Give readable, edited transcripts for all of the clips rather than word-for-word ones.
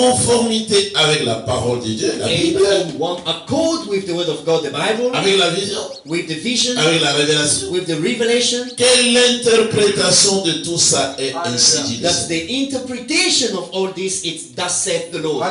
conformité avec la parole de Dieu, la Bible, in one accord with the word of God, the Bible, avec la vision, with the vision, avec la révélation. with the revelation. Quelle interprétation de tout ça est ainsi dit. That's the interpretation of all this. It's thus saith the Lord.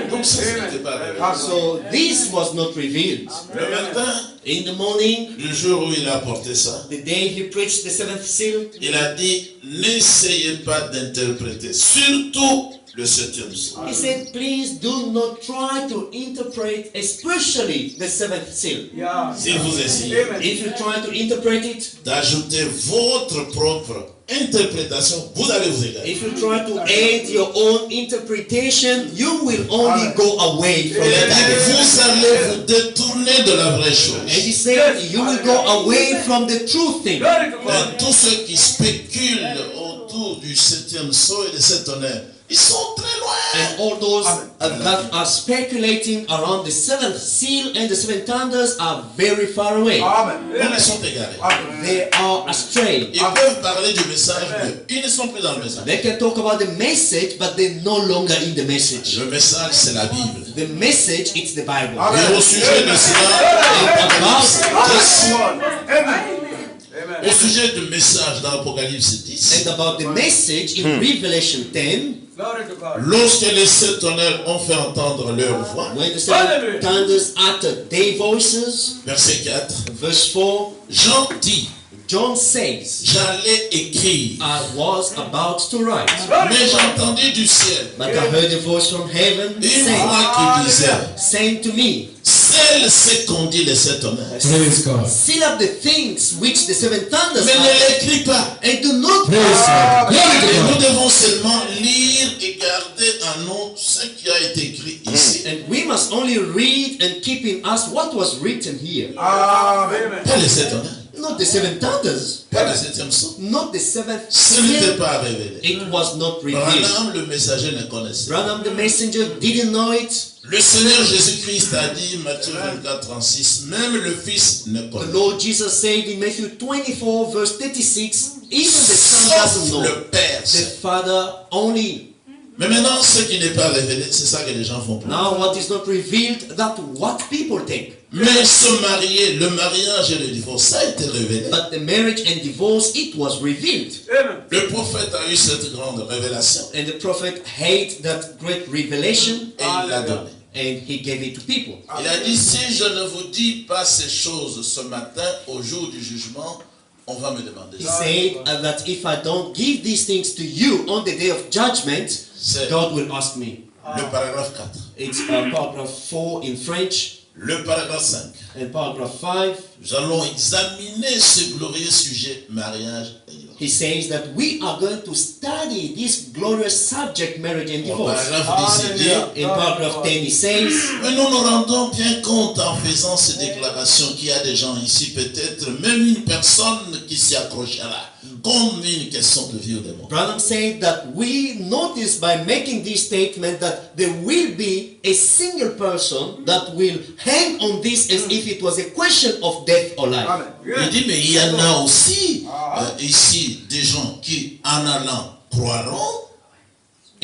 Donc ça, c'était pas révélé. So this was not revealed. Le matin, In the morning, le jour où il a apporté ça, the day he preached the seventh seal, il a dit, n'essayez pas d'interpréter, surtout le septième psaume. he said, please do not try to interpret, especially the seventh seal. Si vous essayez If you try to interpret it, d'ajouter votre propre interprétation, vous allez vous égarer. if you try to add your own interpretation, you will only go away from Il the a dit, Bible. vous allez vous détourner de la vraie chose. And he said, you will go away from the true thing. Et tous ceux qui spéculent autour du septième sceau et de cet honneur, ils sont très loin. And all those that are speculating around the seventh seal and the seven thunders are very far away. Ils sont égarés. They are astray. Ils peuvent parler du message, mais ils ne sont plus dans le message. They can talk about the message, but they're no longer in the message. Le message, c'est la Bible. The message, it's the Bible. Et au sujet de cela, au sujet du message dans l'Apocalypse 10, And about the message in Revelation 10, lorsque les sept honneurs ont fait entendre leur voix, when the seven thunders uttered their voices, verset 4, verse 4, Jean dit, John says, j'allais écrire, I was about to write, mais j'ai entendu du ciel but I heard a voice from heaven une saying, voix qui disait, saying to me, scelle ce qu'ont dit les sept honneurs, Praise God. seal up the things which the seven thunders mais ne are, l'écris pas. and do not Praise God. Glory to Et nous God. devons seulement lire et garder en nous ce qui a été écrit ici. and we must only read and keep in us what was written here. Pas les sept honneurs, Not the seven thunders, pas le septième sceau. not the seventh Ce n'était seal. pas révélé. It was not revealed. Branham, le messager, ne connaissait pas. Branham the messenger didn't know it. Le Seigneur Jésus-Christ a dit, Matthieu 24, 36, même le Fils ne The connaît Lord Jesus said in Matthew 24 verse 36, even the Son doesn't sauf know. le Père. The sait. Father only. Mais maintenant, ce qui n'est pas révélé, c'est ça que les gens font. Now what is not revealed, that what people take. Mais se marier, le mariage et le divorce, ça a été révélé. But the marriage and divorce, it was revealed. Le prophète a eu cette grande révélation And the prophet had that great revelation et il l'a donné. and he gave it to people. Il a dit, si je ne vous dis pas ces choses ce matin, au jour du jugement, on va me demander He ça. said that if I don't give these things to you on the day of judgment, C'est God will ask me. le paragraphe 4. It's paragraph 4 in French Le paragraphe 5. and paragraph 5. Nous allons examiner ce glorieux sujet, mariage et divorce. He says that we are going to study this glorious subject, marriage and Au divorce. paragraphe 10, il dit, In paragraph 10 he says, mais nous nous rendons bien compte en faisant ces déclarations qu'il y a des gens ici, peut-être même une personne qui s'y accrochera, comme une question de vie ou de mort. Branham said that we notice by making this statement that there will be a single person that will hang on this as if it was a question of death or life. Il dit, mais il y en a aussi ici des gens qui, en allant, croiront,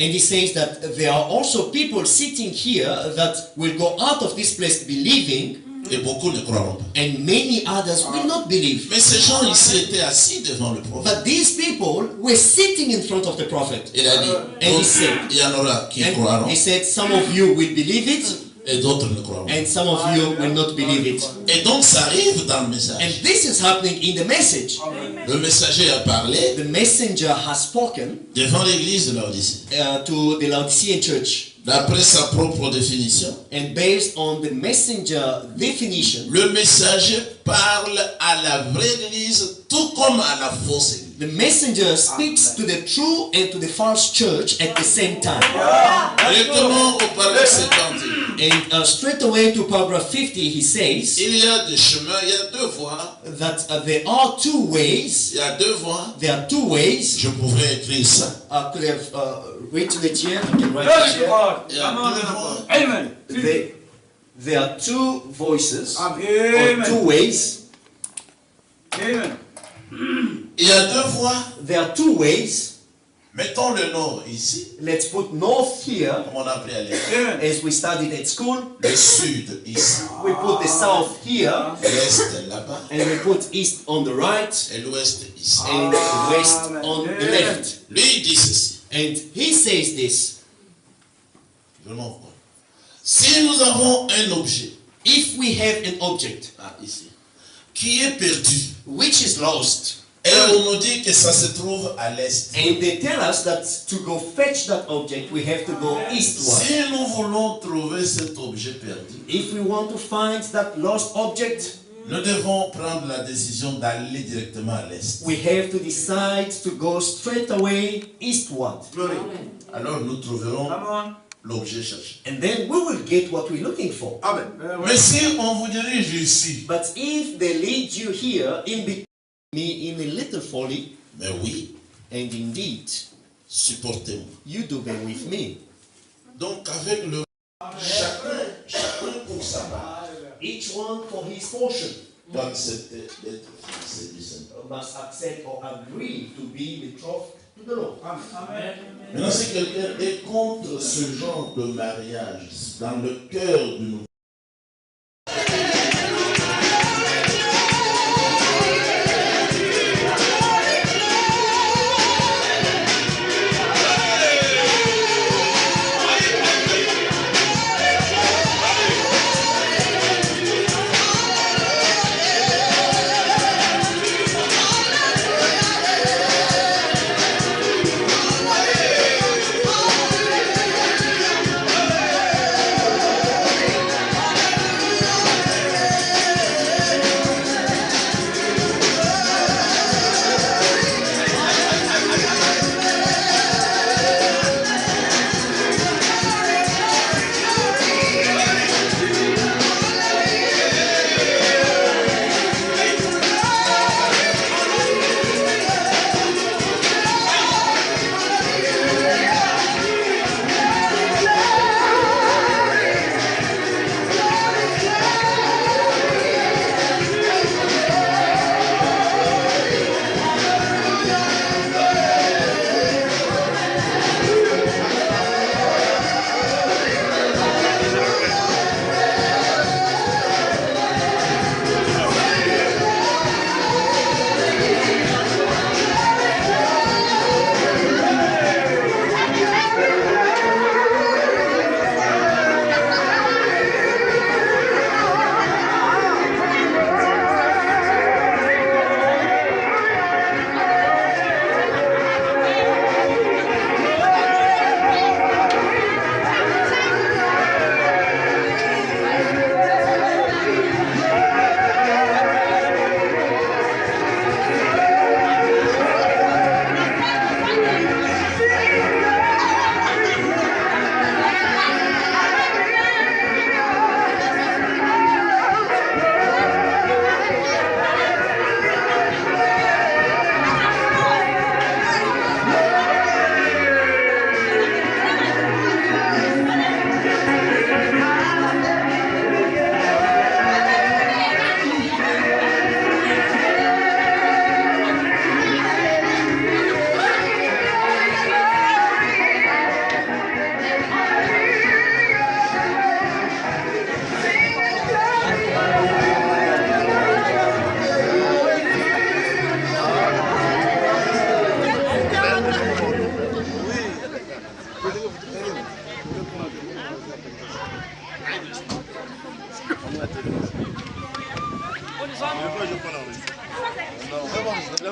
And he says that there are also people sitting here that will go out of this place believing, et beaucoup ne croiront pas. and many others will not believe. Mais ces gens ici étaient assis devant le prophète. But these people were sitting in front of the prophet. Il a dit, And he said, il y en aura qui and croiront he said, some of you will believe it, et d'autres ne croiront pas. and some of you will not believe it. Et donc ça arrive dans le And message. this is happening in the message. Le messager a parlé The messenger has spoken devant l'église de l'Odyssée. to the Laodicean church. D'après sa propre définition, And based on the messenger definition, le messager parle à la vraie église tout comme à la fausse église. the messenger speaks to the true and to the false church at the same time. Directement au paragraphe 50. And straight away to paragraph 50, he says Il y a des chemins, il y a deux voies. that there are two ways. Il y a deux voies. There are two ways. Je pourrais écrire ça. I could have written it here. I can write it here. Il y a deux voies. Amen. There are two voices or Amen. two ways. Amen. Il y a deux voies. There are two ways. Mettons le nord ici, Let's put north here, comme on a appris à l'école. as we studied at school. Le sud ici. We put the south here, L'est là-bas. and we put east on the right, Et l'ouest ici. and west on the left. Lui il dit ceci. And he says this: Je m'en vois. Si nous avons un objet, if we have an object ici, qui est perdu, which is lost, et on nous dit que ça se trouve à l'est. and they tell us that to go fetch that object, we have to go eastward. Si nous voulons trouver cet objet perdu, If we want to find that lost object, nous devons prendre la décision d'aller directement à l'est. we have to decide to go straight away eastward. Alors nous trouverons l'objet cherché. And then we will get what we're looking for. Mais si on vous dirige ici, But if they lead you here in between me in a little folly, mais oui, and indeed supportez-moi. you do them with me, Donc avec le chacun pour sa part, each one for his portion doit accepter d'être fixé du Seigneur. must accept or agree to be betrothed to the Lord. Maintenant, si quelqu'un est contre ce genre de mariage dans le cœur du nouveau,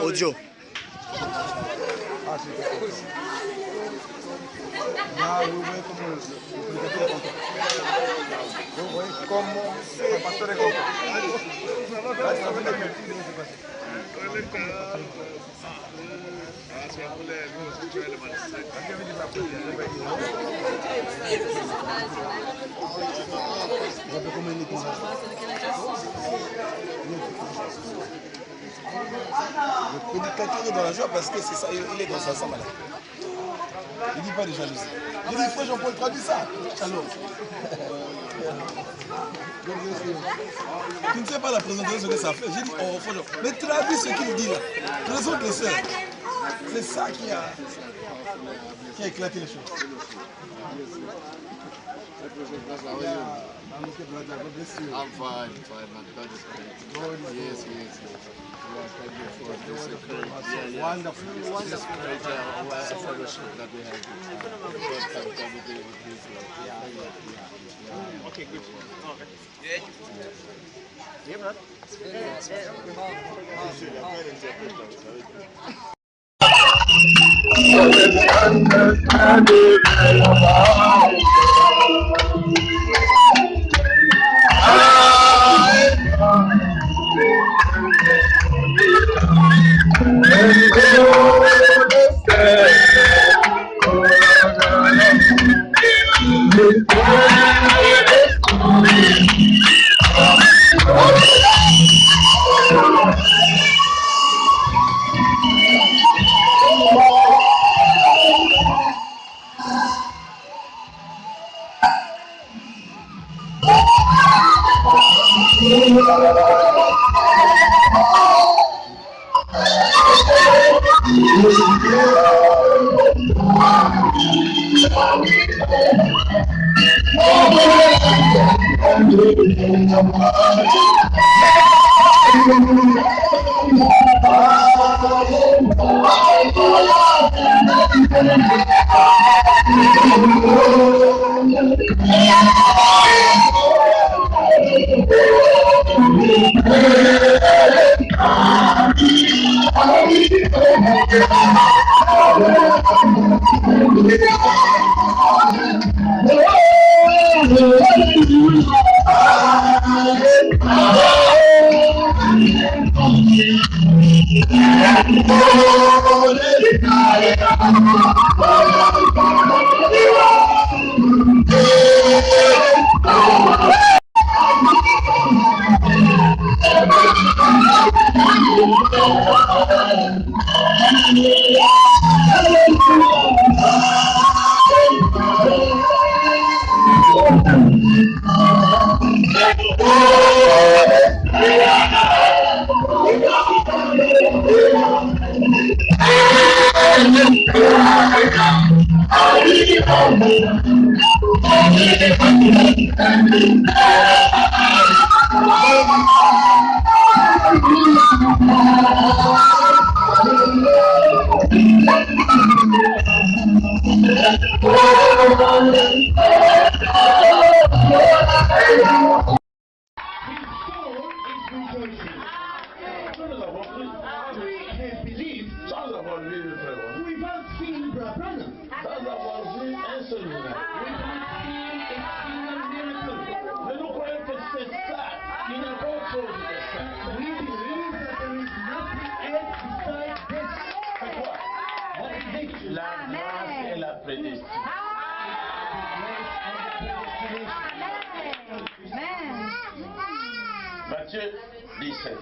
Audio. Le prédicateur est dans la joie parce que c'est ça, il est dans sa salle. Il dit pas de jalousie. Il dit, frère Jean-Paul, traduis ça. Alors. Tu ne sais pas la présentation ce que ça fait. J'ai dit, oh, frère Jean, mais traduis ce qu'il dit là. Présente le sœur. C'est ça qui a. Qui a éclaté les choses? I'm fine, my God is great. Yes. Thank you for this encouragement. Wonderful. This great fellowship that we have. Okay, good. Matthieu 17.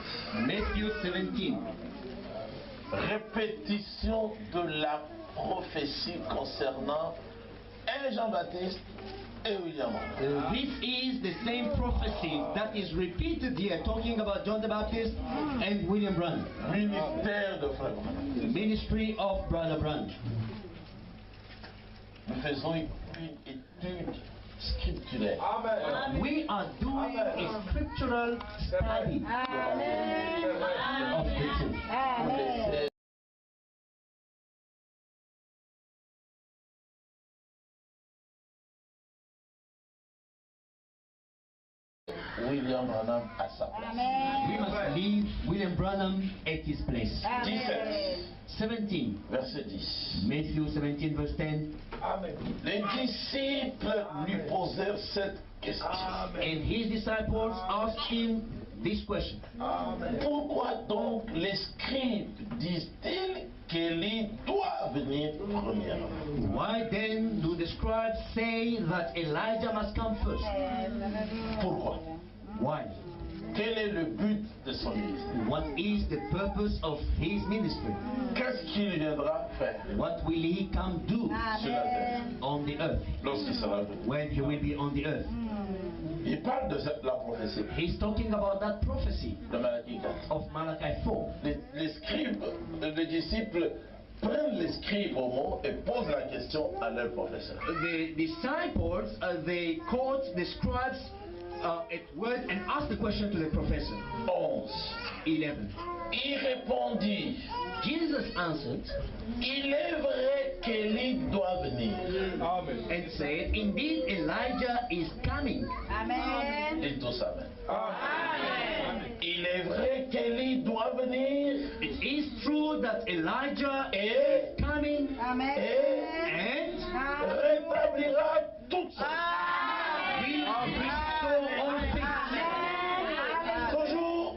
Matthew 17. Répétition de la prophétie concernant un Jean-Baptiste et William. This is the same prophecy that is repeated here, talking about John the Baptist and William Branham. Ministère de Frère Branham. The ministry of Brother Branham. Nous faisons une étude scripturaire. Amen. We are doing a scriptural study of the truth. William Branham à sa place. We must leave William Branham at his place. 17. Verset 10. Matthew 17 verse 10. Amen. Les disciples lui posèrent cette question. And his disciples asked him this question. Amen. Pourquoi donc les scribes disent-ils qu'Élie doit venir premièrement? Why then do the scribes say that Elijah must come first? Pourquoi? Why? Quel est le but de son ministère? What is the purpose of his ministry? Qu'est-ce qu'il viendra faire What will he come do sur la terre on the earth lorsqu'il sera venu? when he will be on the earth? Il parle de la prophétie He's talking about that prophecy de Malachie 4. of Malachi 4. Les scribes, les disciples prennent les scribes au mot et posent la question à leur professeur. The disciples, they caught the scribes at word and asked the question to the professor. 11. 11. Il répondit, Jesus answered il est vrai qu'Élie doit venir. and said, indeed Elijah is coming. Amen. Et tous amen. Amen. Il est vrai qu'Élie doit venir It is true that Elijah et, is coming Amen. and rétablira toutes choses. will restore all things. Toujours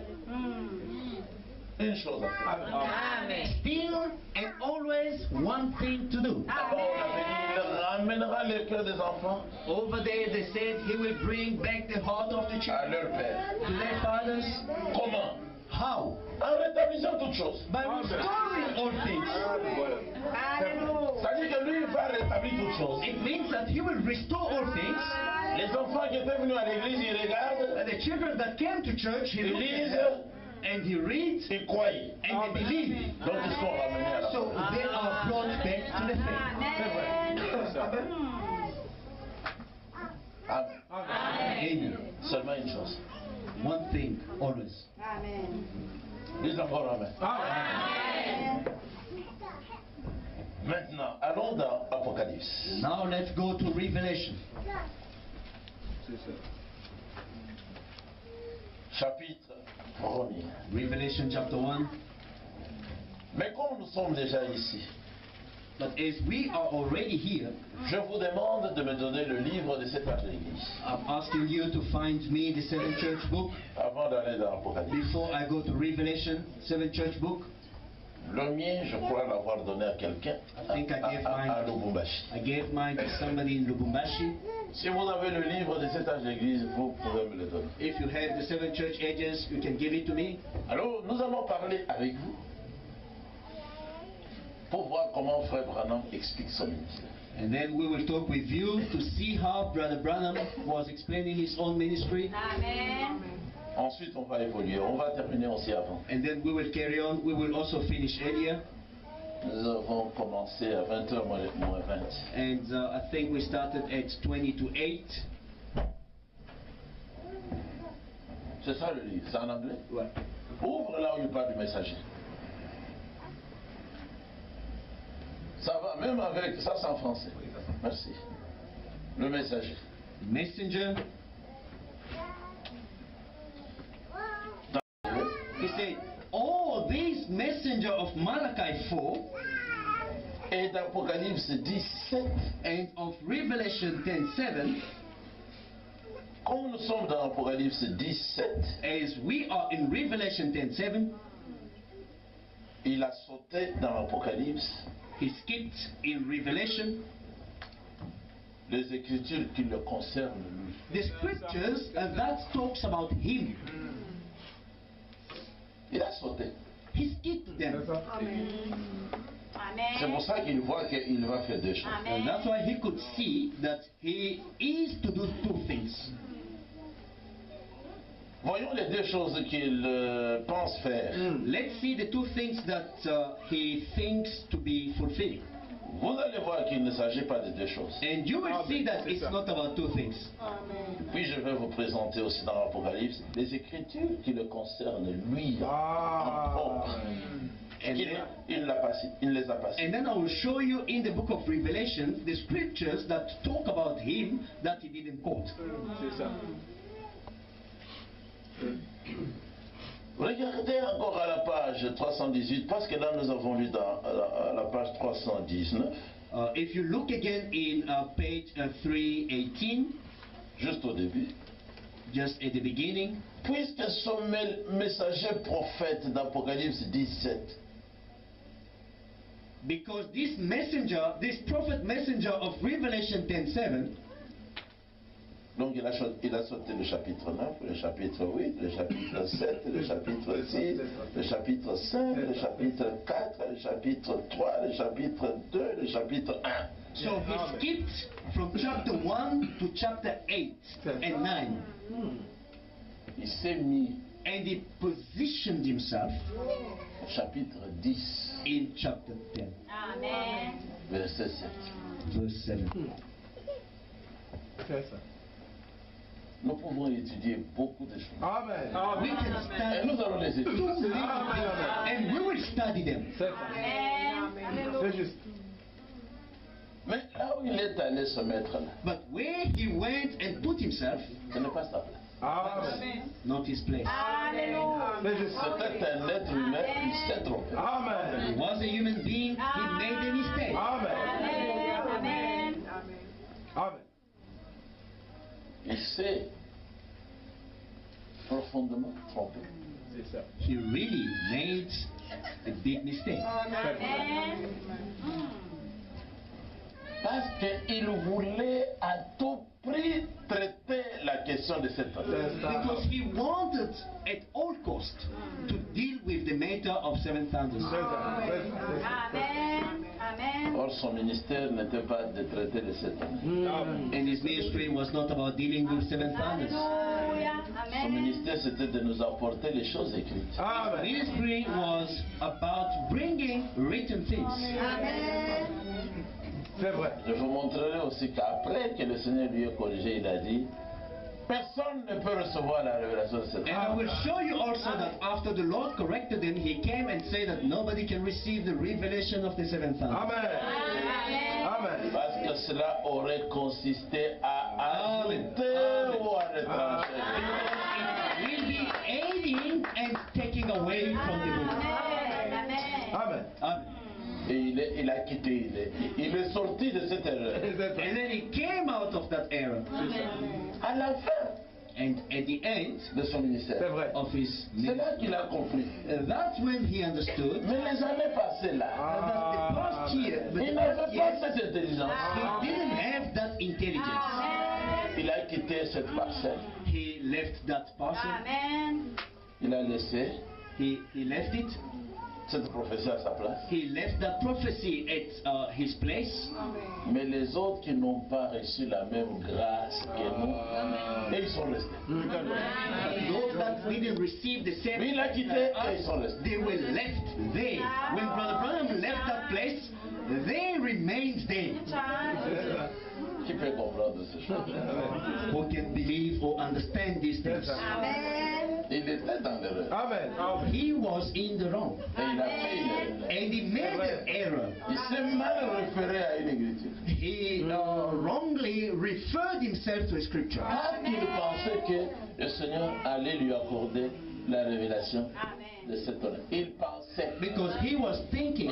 une chose à faire. Amen. Still and always one thing to do. D'abord, on avait dit, il ramènera le cœur des enfants Over there they said he will bring back the heart of the à children leur père. to their fathers. Comment? How? En rétablissant toutes choses. By restoring all things. Hallelujah. C'est-à-dire que lui, il va rétablir toutes choses. It means that he will restore all things. Les enfants qui étaient venus à l'église, ils regardent, And the children that came to church, he ils looked at lisent, them and he reads ils croient. and they believe. Donc ils sont ramenés à la So foi. they are brought back to the faith. Amen. Amen. Seulement une chose. One thing always. Amen. Dis encore Amen. Maintenant, allons dans Apocalypse. Now let's go to Revelation. Chapitre 1er. Revelation chapter 1. Mais comme nous sommes déjà ici, But as we are already here, je vous demande de me donner le livre de cette église I'm asking you to find me the 7th church book avant d'aller dans Apocalypse. before I go to Revelation, 7th church book. Le mien, je crois l'avoir donné à quelqu'un think I gave mine. à Lubumbashi. I gave mine to somebody in Lubumbashi. Si vous avez le livre de cette église, vous pouvez me le donner. If you have the 7 church ages, you can give it to me. Alors, nous allons parler avec vous pour voir comment Frère Branham explique son ministère. And then we will talk with you to see how Brother Branham was explaining his own ministry. Amen. Ensuite, on va évoluer. On va terminer aussi avant. And then we will carry on. We will also finish earlier. Nous avons commencé à 20h moins 20. And I think we started at 20 to 8. C'est ça le livre. C'est en anglais. Ouais. Ouvre là où il parle du messager. Ça va, même avec ça, c'est en français. Merci. Le messager. Messenger. He said, oh, this messenger of Malachi 4 Et d'Apocalypse 17, and of Revelation 10:7, comme nous sommes dans Apocalypse 17, as we are in Revelation 10:7, il a sauté dans l'Apocalypse he skipped in Revelation les écritures qui le concernent lui. the scriptures that talks about him. Il a sauté. He skipped them. C'est pour ça qu'il voit qu'il va faire deux choses. And that's why he could see that he is to do two things. Voyons les deux choses qu'il pense faire. Let's see the two things that he thinks to be fulfilling. Vous allez voir qu'il ne s'agit pas de deux choses. And you will see that it's not about two things. Puis je vais vous présenter aussi dans l'Apocalypse les écritures qui le concernent lui en propre. And Il then, ne les a pas and then I will show you in the book of Revelation the scriptures that talk about him that he didn't quote. Regardez encore à la page 318, parce que là nous avons lu dans la page 319, If you look again in page 318, juste au début. just at the beginning, Puisque son messager prophète d'Apocalypse 17 because this messenger, this prophet messenger of Revelation 10:7, donc il a sauté le chapitre 9, le chapitre 8, le chapitre 7, le chapitre 6, le chapitre 5, le chapitre 4, le chapitre 3, le chapitre 2, le chapitre 1. so he skipped from chapter 1 to chapter 8 and 9, Il s'est mis and he positioned himself chapitre 10, in chapter 10, Amen. verset 7. verse 7. C'est ça. Nous pouvons étudier beaucoup de choses. Amen. We can Et study nous allons les étudier. and we will study them. C'est ça. Amen. C'est Alléluia. juste. Mais là où il est allé se mettre là, But where he went and put himself, ce n'est pas sa place. Amen. not his place. Alléluia. C'est juste. C'était un être humain, il s'est trompé. He Amen. was a human being, he made a mistake. Amen. Amen. Amen. Il s'est profondément trompé. C'est ça. He really made a big mistake. Amen. Parce qu'il voulait à tout prix traiter la question de cet homme. C'est ça. Because he wanted at all cost to deal with the matter of 7 thunders. C'est ça. C'est ça. Amen. Amen. Or, son ministère n'était pas de traiter de cet homme. Amen. And his ministry was not about dealing with 7 thunders. Alléluia. Son Amen. ministère, c'était de nous apporter les choses écrites. Amen. Ministry was about bringing written things. Amen. C'est vrai. Je vous montrerai aussi qu'après que le Seigneur lui ait corrigé, il a dit, personne ne peut recevoir la révélation de cet And I homme. will show you also that after the Lord corrected him, he came and said that nobody can receive the revelation of the 7 thunders. Amen. Amen. Parce que cela aurait consisté à ajouter ou à retrancher. It will be aiding and taking away from the book. Amen. Amen. Amen. Et il a quitté, il est sorti de cette erreur. C'est ça. And then he came out of that error. À la fin And at the end de son C'est ministère, vrai. of his c'est ministry, là qu'il a compris. that's when he understood Mais les années passées là, that the past year, but il the n'avait past pas year, cette intelligence. he didn't have that intelligence. Il a quitté cette parcelle, He left that parcel. Amen. il a laissé He left it. cette prophétie à sa place. He left that prophecy at his place. Mais les autres qui n'ont pas reçu la même grâce que nous, et ils sont restés. But those that didn't receive the same, Lui, il a quitté et ils sont restés. they were left there. When Brother Branham left that place, they remained there. Qui peut comprendre ces choses? Who can believe or understand these things? Amen. Il était dans l'erreur. Amen. He was in the wrong. Et il a fait une erreur. And he made an error. Il s'est mal référé à une écriture. He wrongly referred himself to a scripture. Parce qu'il pensait que le Seigneur allait lui accorder la révélation de cet honneur. Il pensait. Because he was thinking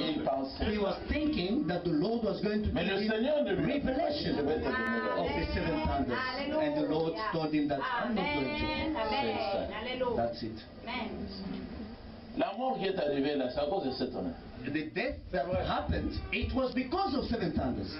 that the Lord was going to Mais le give him Seigneur ne lui a pas dit, revelation je vais te donner la of révélation. the 7 thunders. And the Lord told him that I'm not going Amen. to. Amen. Alléluia. That's it. Amen. La mort qui est arrivée là, c'est à cause de cet honneur. The death that happened, it was because of 7 thunders.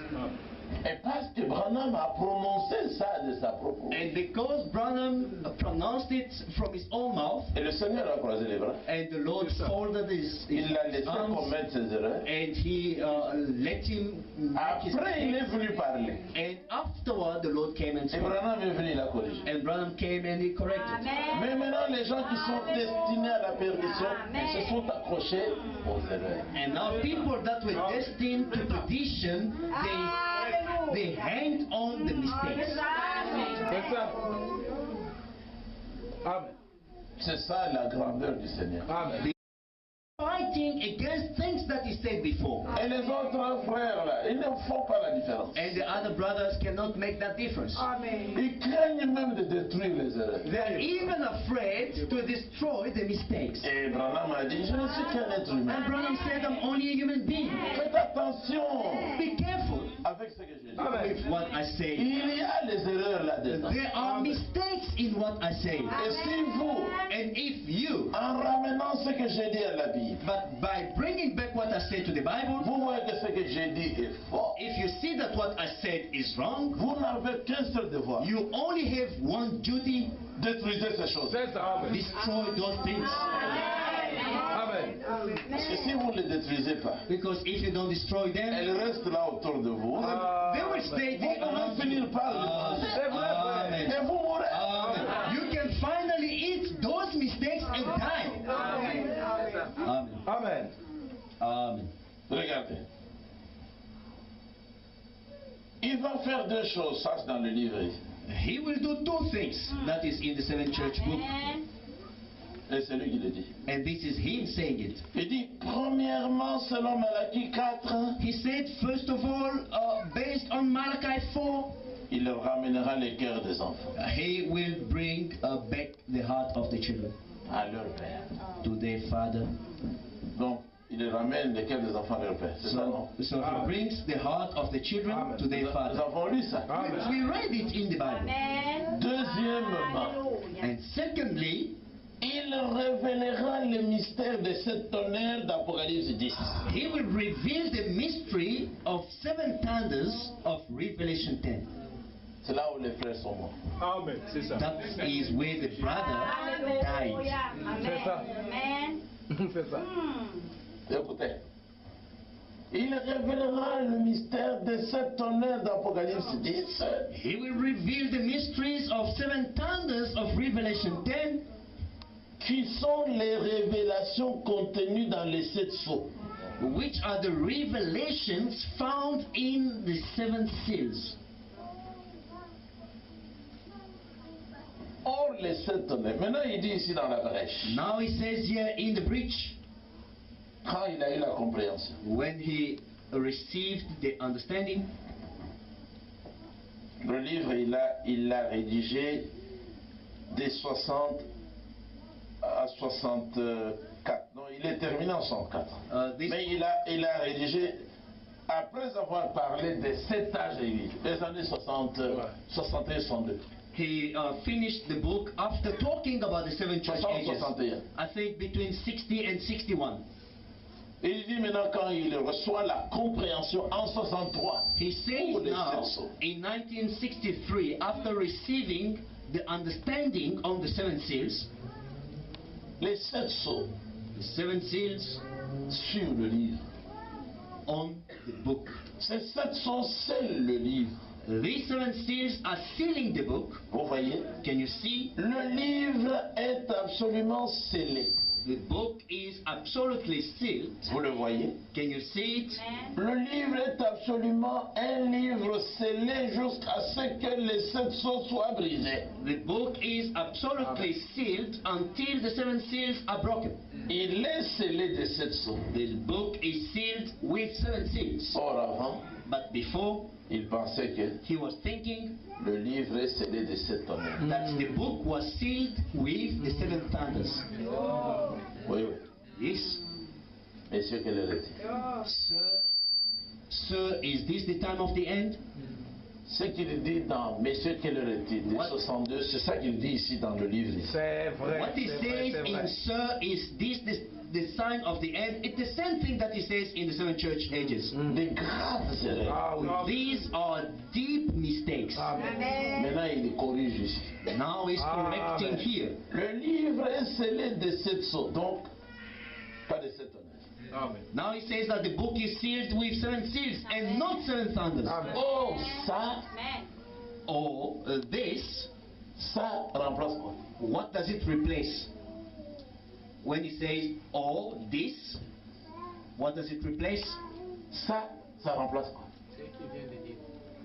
Et parce que Branham a prononcé ça de sa propre bouche. And because Branham pronounced it from his own mouth, Et le Seigneur a croisé les bras. and the Lord folded his Il l'a laissé arms, commettre ses erreurs. and he let him make his Après, il est mistakes. venu parler. And afterward, the Lord came and Et spoke. Branham est venu la corriger. And Branham came and he corrected. Amen. Mais maintenant, les gens qui sont destinés à la perdition se sont accrochés aux erreurs. And now people that were destined to perdition, they hanged on the mistakes. C'est ça. Amen. C'est ça la grandeur du Seigneur. Amen. Fighting against things that he said before. Et les autres frères là, ils ne font pas la différence. And the other brothers cannot make that difference. Ils craignent même de détruire les erreurs. They're even afraid to destroy the mistakes. Et Branham a dit, je ne suis qu'un être humain. And Branham said, I'm only a human being. Faites attention Be careful avec ce que je dis. with what I say. Il y a les erreurs là-dedans. There are mistakes in what I say. Et si vous, And if you, en ramenant ce que j'ai dit à la Bible, but by bringing back what I said to the Bible, vous voyez que ce que j'ai dit est faux, if you see that what I said is wrong, vous n'avez qu'un seul devoir, you only have one duty: détruisez ces choses. C'est ça. Amen. destroy those things. Amen. Parce que si vous ne les détruisez pas, Because if you don't destroy them, elles restent là autour de vous. they will stay Vous there pouvez around you. finir par les manger. C'est vrai, frère. Amen. Et vous mourrez. Amen. You can finally eat those mistakes and die. Amen. Amen. Amen. Regardez. Il va faire deux choses, ça c'est dans le livre. He will do two things. That is in the seven church book. Amen. Et c'est lui qui le dit. And this is him saying it. Il dit, premièrement, selon Malachie 4, He said, first of all, based on Malachi 4, il ramènera les cœurs des enfants he will bring back the heart of the children à leur père. to their father. Donc, il ramène les cœurs des enfants à leur père. C'est ça, non? So he brings the heart of the children to their Nous father. avons lu ça. We read it in the Bible. Amen. Deuxièmement, Alléluia. And secondly, il révélera le mystère de ce tonnerre d'Apocalypse 10. he will reveal the mystery of seven thunders of Revelation 10. C'est là où les frères sont morts. Amen. C'est ça. That is where the brother died. Alléluia. C'est ça. Amen. C'est ça. Écoutez. Il révélera le mystère de ce tonnerre d'Apocalypse 10. He will reveal the mysteries of seven thunders of Revelation 10, Qui sont les révélations contenues dans les sept sceaux. which are the revelations found in the seven seals. Or, les sept tonnerres. Maintenant, il dit ici dans la brèche, Now he says here in the breach, quand il a eu la compréhension, when he received the understanding, le livre, il l'a rédigé des 60 à 64. Non, il est terminé en 64. this, Mais il a rédigé, après avoir parlé des 7 âges de vie, les années 60, 61, 62. he finished the book after talking about the seven church 60, ages. 61. I think between 60 and 61. Et il dit maintenant quand il reçoit la compréhension en 63. He says pour les now, sept sceaux. in 1963, after receiving the understanding on the seven seals, Les 7 sceaux the seven seals sur le livre. on the book. Ces 7 sceaux scellent le livre. These seven seals are sealing the book. Vous voyez? Can you see? Le livre est absolument scellé. The book is absolutely sealed. Vous le voyez? Can you see it? Amen. Le livre est absolument un livre scellé jusqu'à ce que les 7 sceaux soient brisés. The book is absolutely sealed until the seven seals are broken. Il est scellé de 7 sceaux. The book is sealed with seven seals. Or avant, But before, il pensait que he was thinking le livre est scellé de 7 tonnerres. that the book was sealed with the seven thunders. Oui, oui. Yes. Messieurs, quelle heure est-il? Sir, is this the time of the end? Ce qu'il dit dans Messieurs, quelle heure est-il? Des What? 62, c'est ça qu'il dit ici dans le livre. Ici. C'est vrai. What he c'est vrai, says c'est vrai. in Sir, is this the sign of the end? It's the same thing that he says in the seven church ages. Des graves erreurs. Ah oui. These are deep mistakes. Amen. Amen. Maintenant, il corrige ici. Now he's correcting Amen. here. Le livre est scellé de 7 sceaux, donc pas de 7 tonnerres. Amen. Now he says that the book is sealed with seven seals and not seven thunders. Amen. Or, ça, Amen. Or this, ça remplace quoi? what does it replace? When he says or this, what does it replace? Ça remplace quoi? Ce qu'il vient de dire.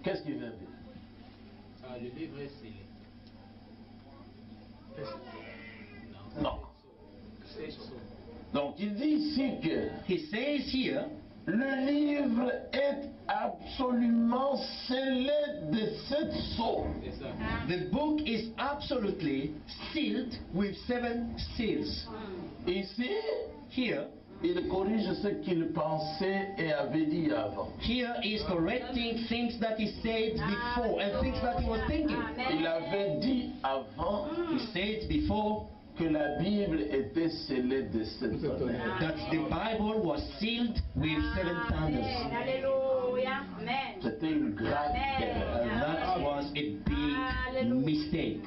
Qu'est-ce qu'il vient de dire? Ah, le livre est scellé. Non. C'est ça. Donc il dit ici que He says here, le livre est absolument scellé de 7 sceaux. C'est ça. the book is absolutely sealed with seven seals. Ici, Here, il corrige ce qu'il pensait et avait dit avant. here is correcting things that he said before and things that he was thinking. Il avait dit avant He said before que la Bible était scellée de 7 tonnerres. that the Bible was sealed with seven thunders. Amen. Alléluia. Amen. C'était une grave erreur. That was a big mistake.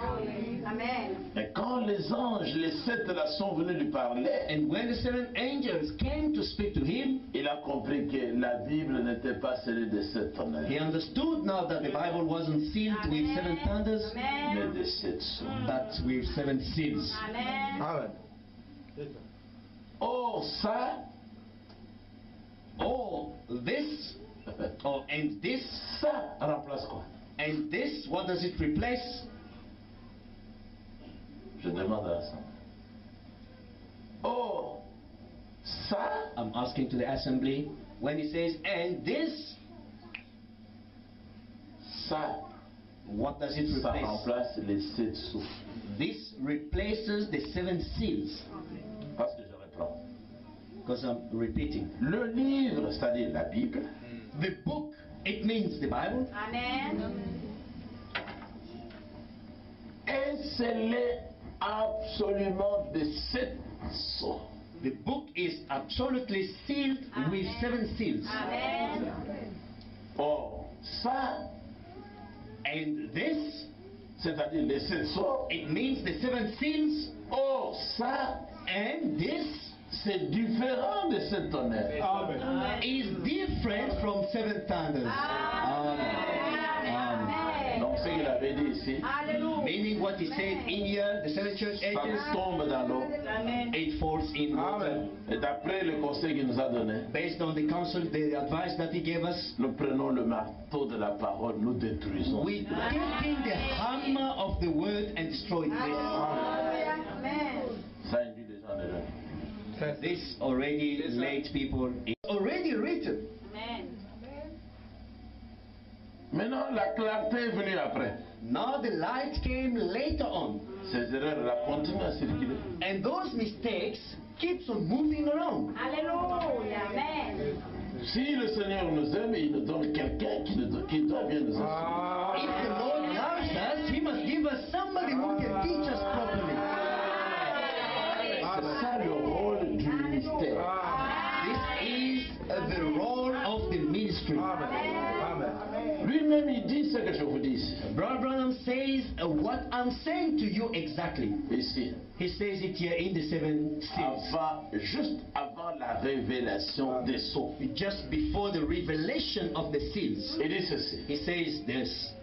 Amen. Et quand les anges, les 7 là, sont venus lui parler, And when the seven angels came to speak to him, il a compris que la Bible n'était pas scellée de 7 he tonnerres, understood now that the Bible wasn't sealed with seven thunders, mais Amen. de 7 sceaux. but with seven seals. Amen. Amen. Or, ça, Oh, this, oh, and this, Ça remplace quoi? and this, what does it replace? Je demande à ça. Oh, ça, I'm asking to the assembly. When he says, and this, ça, what does it ça replace? remplace les 7 sceaux. This replaces the 7 seals. Parce que je reprends. Because I'm repeating. Le livre, c'est-à-dire la Bible, The book, it means the Bible, Amen. est scellé absolument de 7 sceaux. the book is absolutely sealed with 7 seals. Amen. Or, ça, And this, c'est-à-dire les 7 sceaux. it means the 7 seals. Or, ça, And this c'est différent de 7 tonnerres. is different from 7 thunders. Amen. Donc, ce qu'il avait dit ici, Hallelujah. Meaning what he said in here, the 7 church ça ages, tombe dans l'eau. Amen. it falls in water. Et d'après le conseil qu'il nous a donné, Based on the counsel, the advice that he gave us, nous prenons le marteau de la parole, nous détruisons. we taking the hammer of the word and destroy this. Hallelujah. Amen. Ça induit les gens en erreur. This already late people, it's already written. Amen. Maintenant, la clarté est venue après. Now the light came later on. Ces erreurs-là continuent à circuler. And those mistakes keeps on moving around. Hallelujah. Amen. Si le Seigneur nous aime, il nous donne quelqu'un qui doit bien nous enseigner. If the Lord loves us, He must give us somebody who can teach us properly. C'est ça le rôle du ministère. This is the role of the ministry. Lui-même, il dit ce que je vous dis ici. Brother Branham says what I'm saying to you exactly. Ici, He says it here in the 7 seals. juste avant la révélation des sceaux. Just before the revelation of the seals. Il dit ceci. He says this.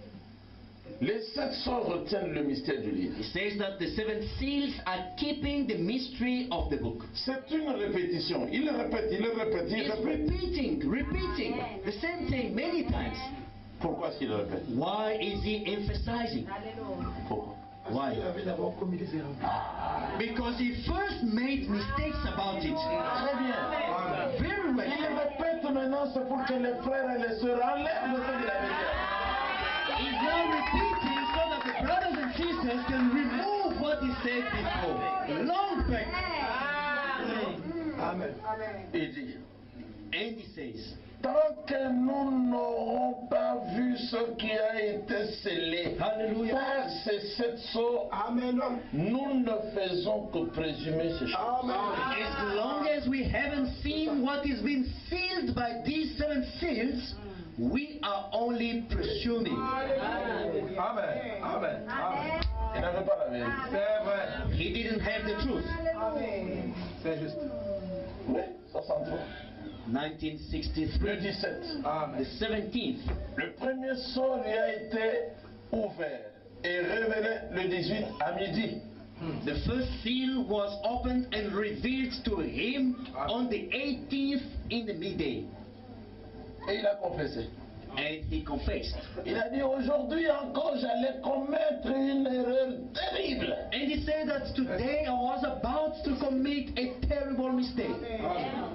Les 7 sceaux retiennent le mystère du livre. He says that the 7 seals are keeping the mystery of the book. C'est une répétition. Il le répète, il le répète, il le He's répète. repeating the same thing many times. Pourquoi est-ce qu'il le répète? Why is he emphasizing? Hallelujah. Pourquoi? Why? Because he first made mistakes about it. Très bien. Very Il well. le répète maintenant, c'est pour que les frères et les sœurs enlèvent ce qu'il avait dit. He's now repeating so that the brothers and sisters can remove what he said before. Long back. Il dit, And he says, tant que nous n'aurons pas vu ce qui a été scellé Hallelujah. par ces 7 sceaux, nous ne faisons que présumer ces choses. As long as we haven't seen what is being sealed by these 7 seals, we are only presuming. Il n'avait pas la vérité. He didn't have the truth. Oui, 63. 1963, Le 17. the 17th. Le premier sceau lui a été ouvert et révélé le 18 à midi. The first seal was opened and revealed to him on the 18th in the midday. Et il a confessé. And he confessed. Il a dit aujourd'hui encore j'allais commettre une erreur terrible. And he said that today I was about to commit a terrible mistake.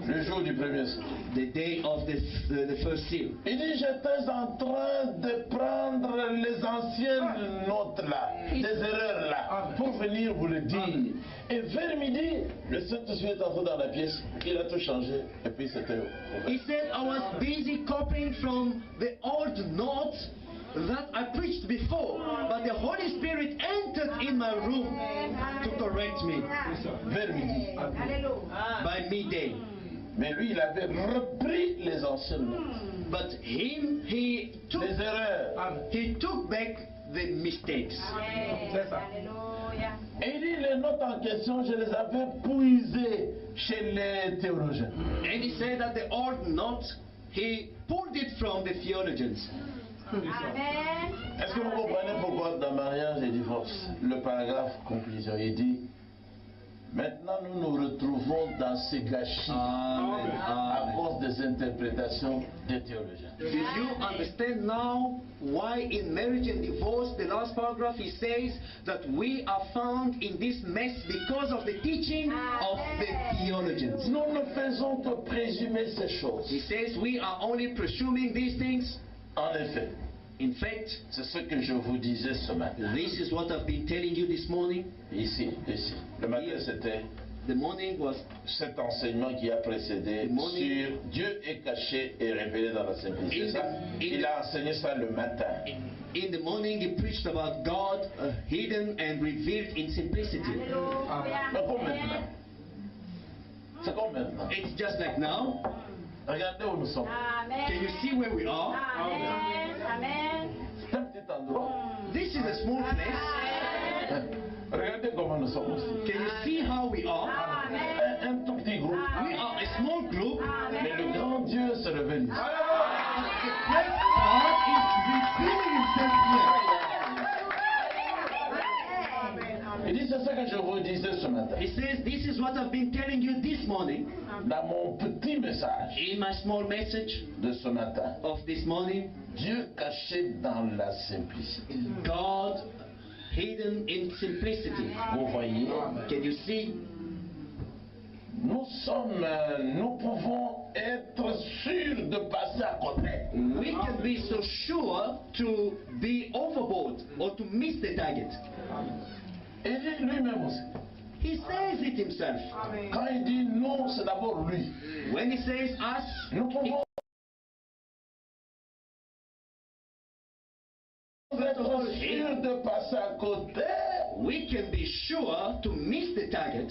Le jour du premier sceau. The day of the first seal. Il dit j'étais en train de prendre les anciennes notes là, des erreurs là, pour venir vous le dire. Et vers midi, le Saint-Esprit est entré dans la pièce, il a tout changé et puis c'était ouvert. He said I was busy copying from the old notes that I preached before, but the Holy Spirit entered in my room to correct me Vers midi. Hallelujah. by midday. Mais lui, il avait repris les anciennes notes. But him, he Les erreurs. took back the mistakes. Hallelujah. Et il dit les notes en question, je les avais puisées chez les théologiens. And he said that the old notes, he pulled it from the theologians. Amen. Est-ce que vous comprenez pourquoi dans mariage et divorce, le paragraphe conclusion, il dit Maintenant, nous nous retrouvons dans ces gâchis Amen. à Amen. cause des interprétations des théologiens. Do you understand now why in marriage and divorce, the last paragraph, he says that we are found in this mess because of the teaching of the theologians? Nous ne faisons que présumer ces choses. He says we are only presuming these things. En effet, In fact, c'est ce que je vous disais ce matin. this is what I've been telling you this morning. Ici. Le matin, c'était The morning was cet enseignement qui a précédé The morning- sur Dieu est caché et révélé dans la simplicité. In the- Ça, in il the- a enseigné ça le matin. in the morning he preached about God hidden and revealed in simplicity. Alléluia. Mais comme maintenant. C'est comme maintenant. It's just like now. Regardez où nous sommes. Amen. Can you see where we are? Amen. Amen. C'est un petit endroit. This is a small place. Regardez comment nous sommes aussi. Can you see how we are? Amen. Un tout petit groupe. We are a small group. Mais le grand Dieu se révèle ici. The great God is revealing himself here. Il dit c'est ça que je vous disais ce matin. He says, this is what I've been telling you this morning Dans mon petit message in my small message de ce matin. of this morning. Dieu caché dans la simplicité. God hidden in simplicity. Vous voyez, Can you see? nous pouvons être sûrs de passer à côté. We can be so sure to be overboard or to miss the target. Il dit lui-même aussi. He says it himself. Quand il dit nous, c'est d'abord lui. When he says us, Nous pouvons être sûrs de passer à côté, we can be sure to miss the target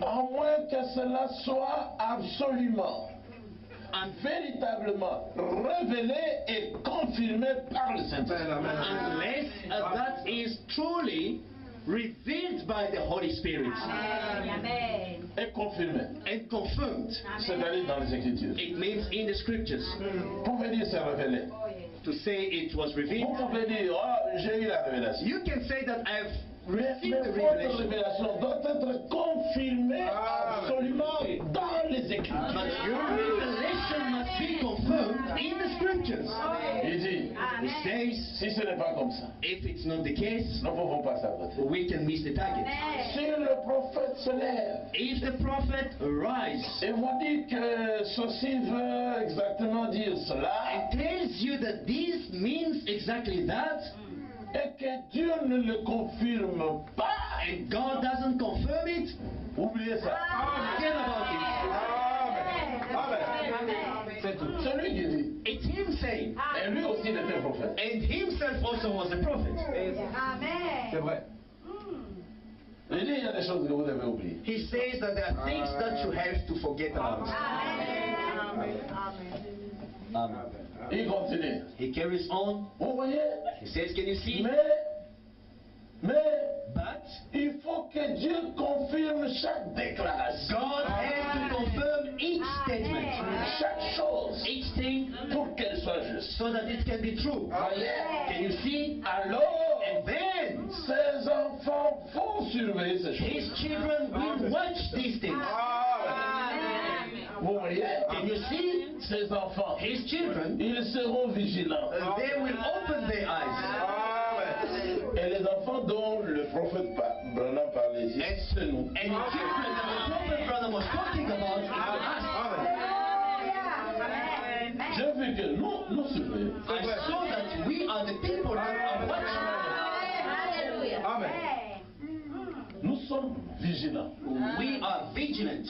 à moins que cela soit absolument, véritablement révélé et confirmé par le Saint-Esprit. unless that is truly revealed by the Holy Spirit Amen. Et confirmé. and confirmed. C'est-à-dire dans les Écritures. It means in the scriptures. Vous pouvez dire c'est révélé. To say it was Vous revealed, pouvez dire, oh, j'ai eu la révélation. you can say that I've Mais received the votre revelation. révélation doit être confirmée absolument dans les Écritures. But your revelation must be confirmed in the scriptures. Il dit, It says, si ce n'est pas comme ça, if it's not the case, nous ne pouvons pas s'arrêter. we can miss the target. Si le prophète se lève If the prophet rise et vous dit que ceci veut exactement dire cela, and tells you that this means exactly that, et que Dieu ne le confirme pas, and God doesn't confirm it, oubliez ça. forget about C'est tout. C'est lui qui dit. it. It's him saying. Et lui aussi il était prophète. And himself also was a prophet. Amen. vrai. Il dit il y a des choses que vous devez oublier. He says that there are things that you have to forget about. Amen. Il continue. He carries on. Vous voyez? He says, can you see? Mais But il faut que Dieu confirme chaque déclaration, God has to confirm each statement, chaque chose, each thing, pour qu'elle soit juste. so that it can be true. Voyez? Can you see? Alors, And then ses enfants vont surveiller ces his choses. children will watch these things. Vous voyez? Can you see? Ses enfants, His children, ils seront vigilants. they will open their eyes. Et les enfants dont le prophète Branham parlait ici, c'est nous. And the children that the prophet brother was talking about is us. J'ai vu que nous surveillons. I saw that we are the people that are watching. Nous sommes vigilants. We are vigilant.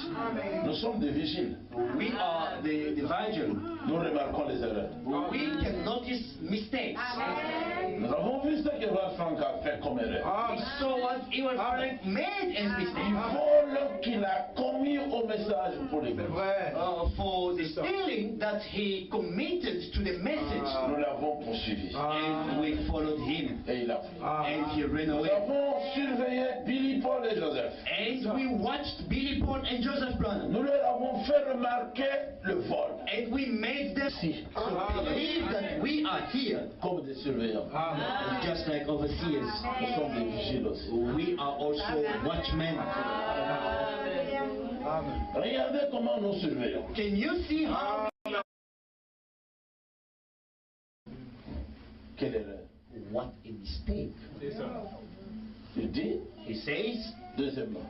Nous sommes des vigiles. We are the vigil. Nous remarquons les erreurs. We can notice mistakes. Nous avons vu ce que Val Frank a fait comme erreur. We saw what Ewan Frank made as Du mistakes. vol qu'il a commis au message pour les bébés. For the stealing that he committed to the message. Nous l'avons poursuivi. And we followed followed him, et il a fui. and he ran Nous away. avons surveillé Billy Paul et Joseph. And we watched Billy Paul and Joseph Branham, Nous leur avons fait remarquer le vol. and we made them believe that we are here, Comme des surveillants. just like overseers. Nous sommes des vigiles aussi. We are also watchmen. Regardez comment nous surveillons. Can you see how? Quelle erreur. What a mistake. Il dit, He says, deuxièmement,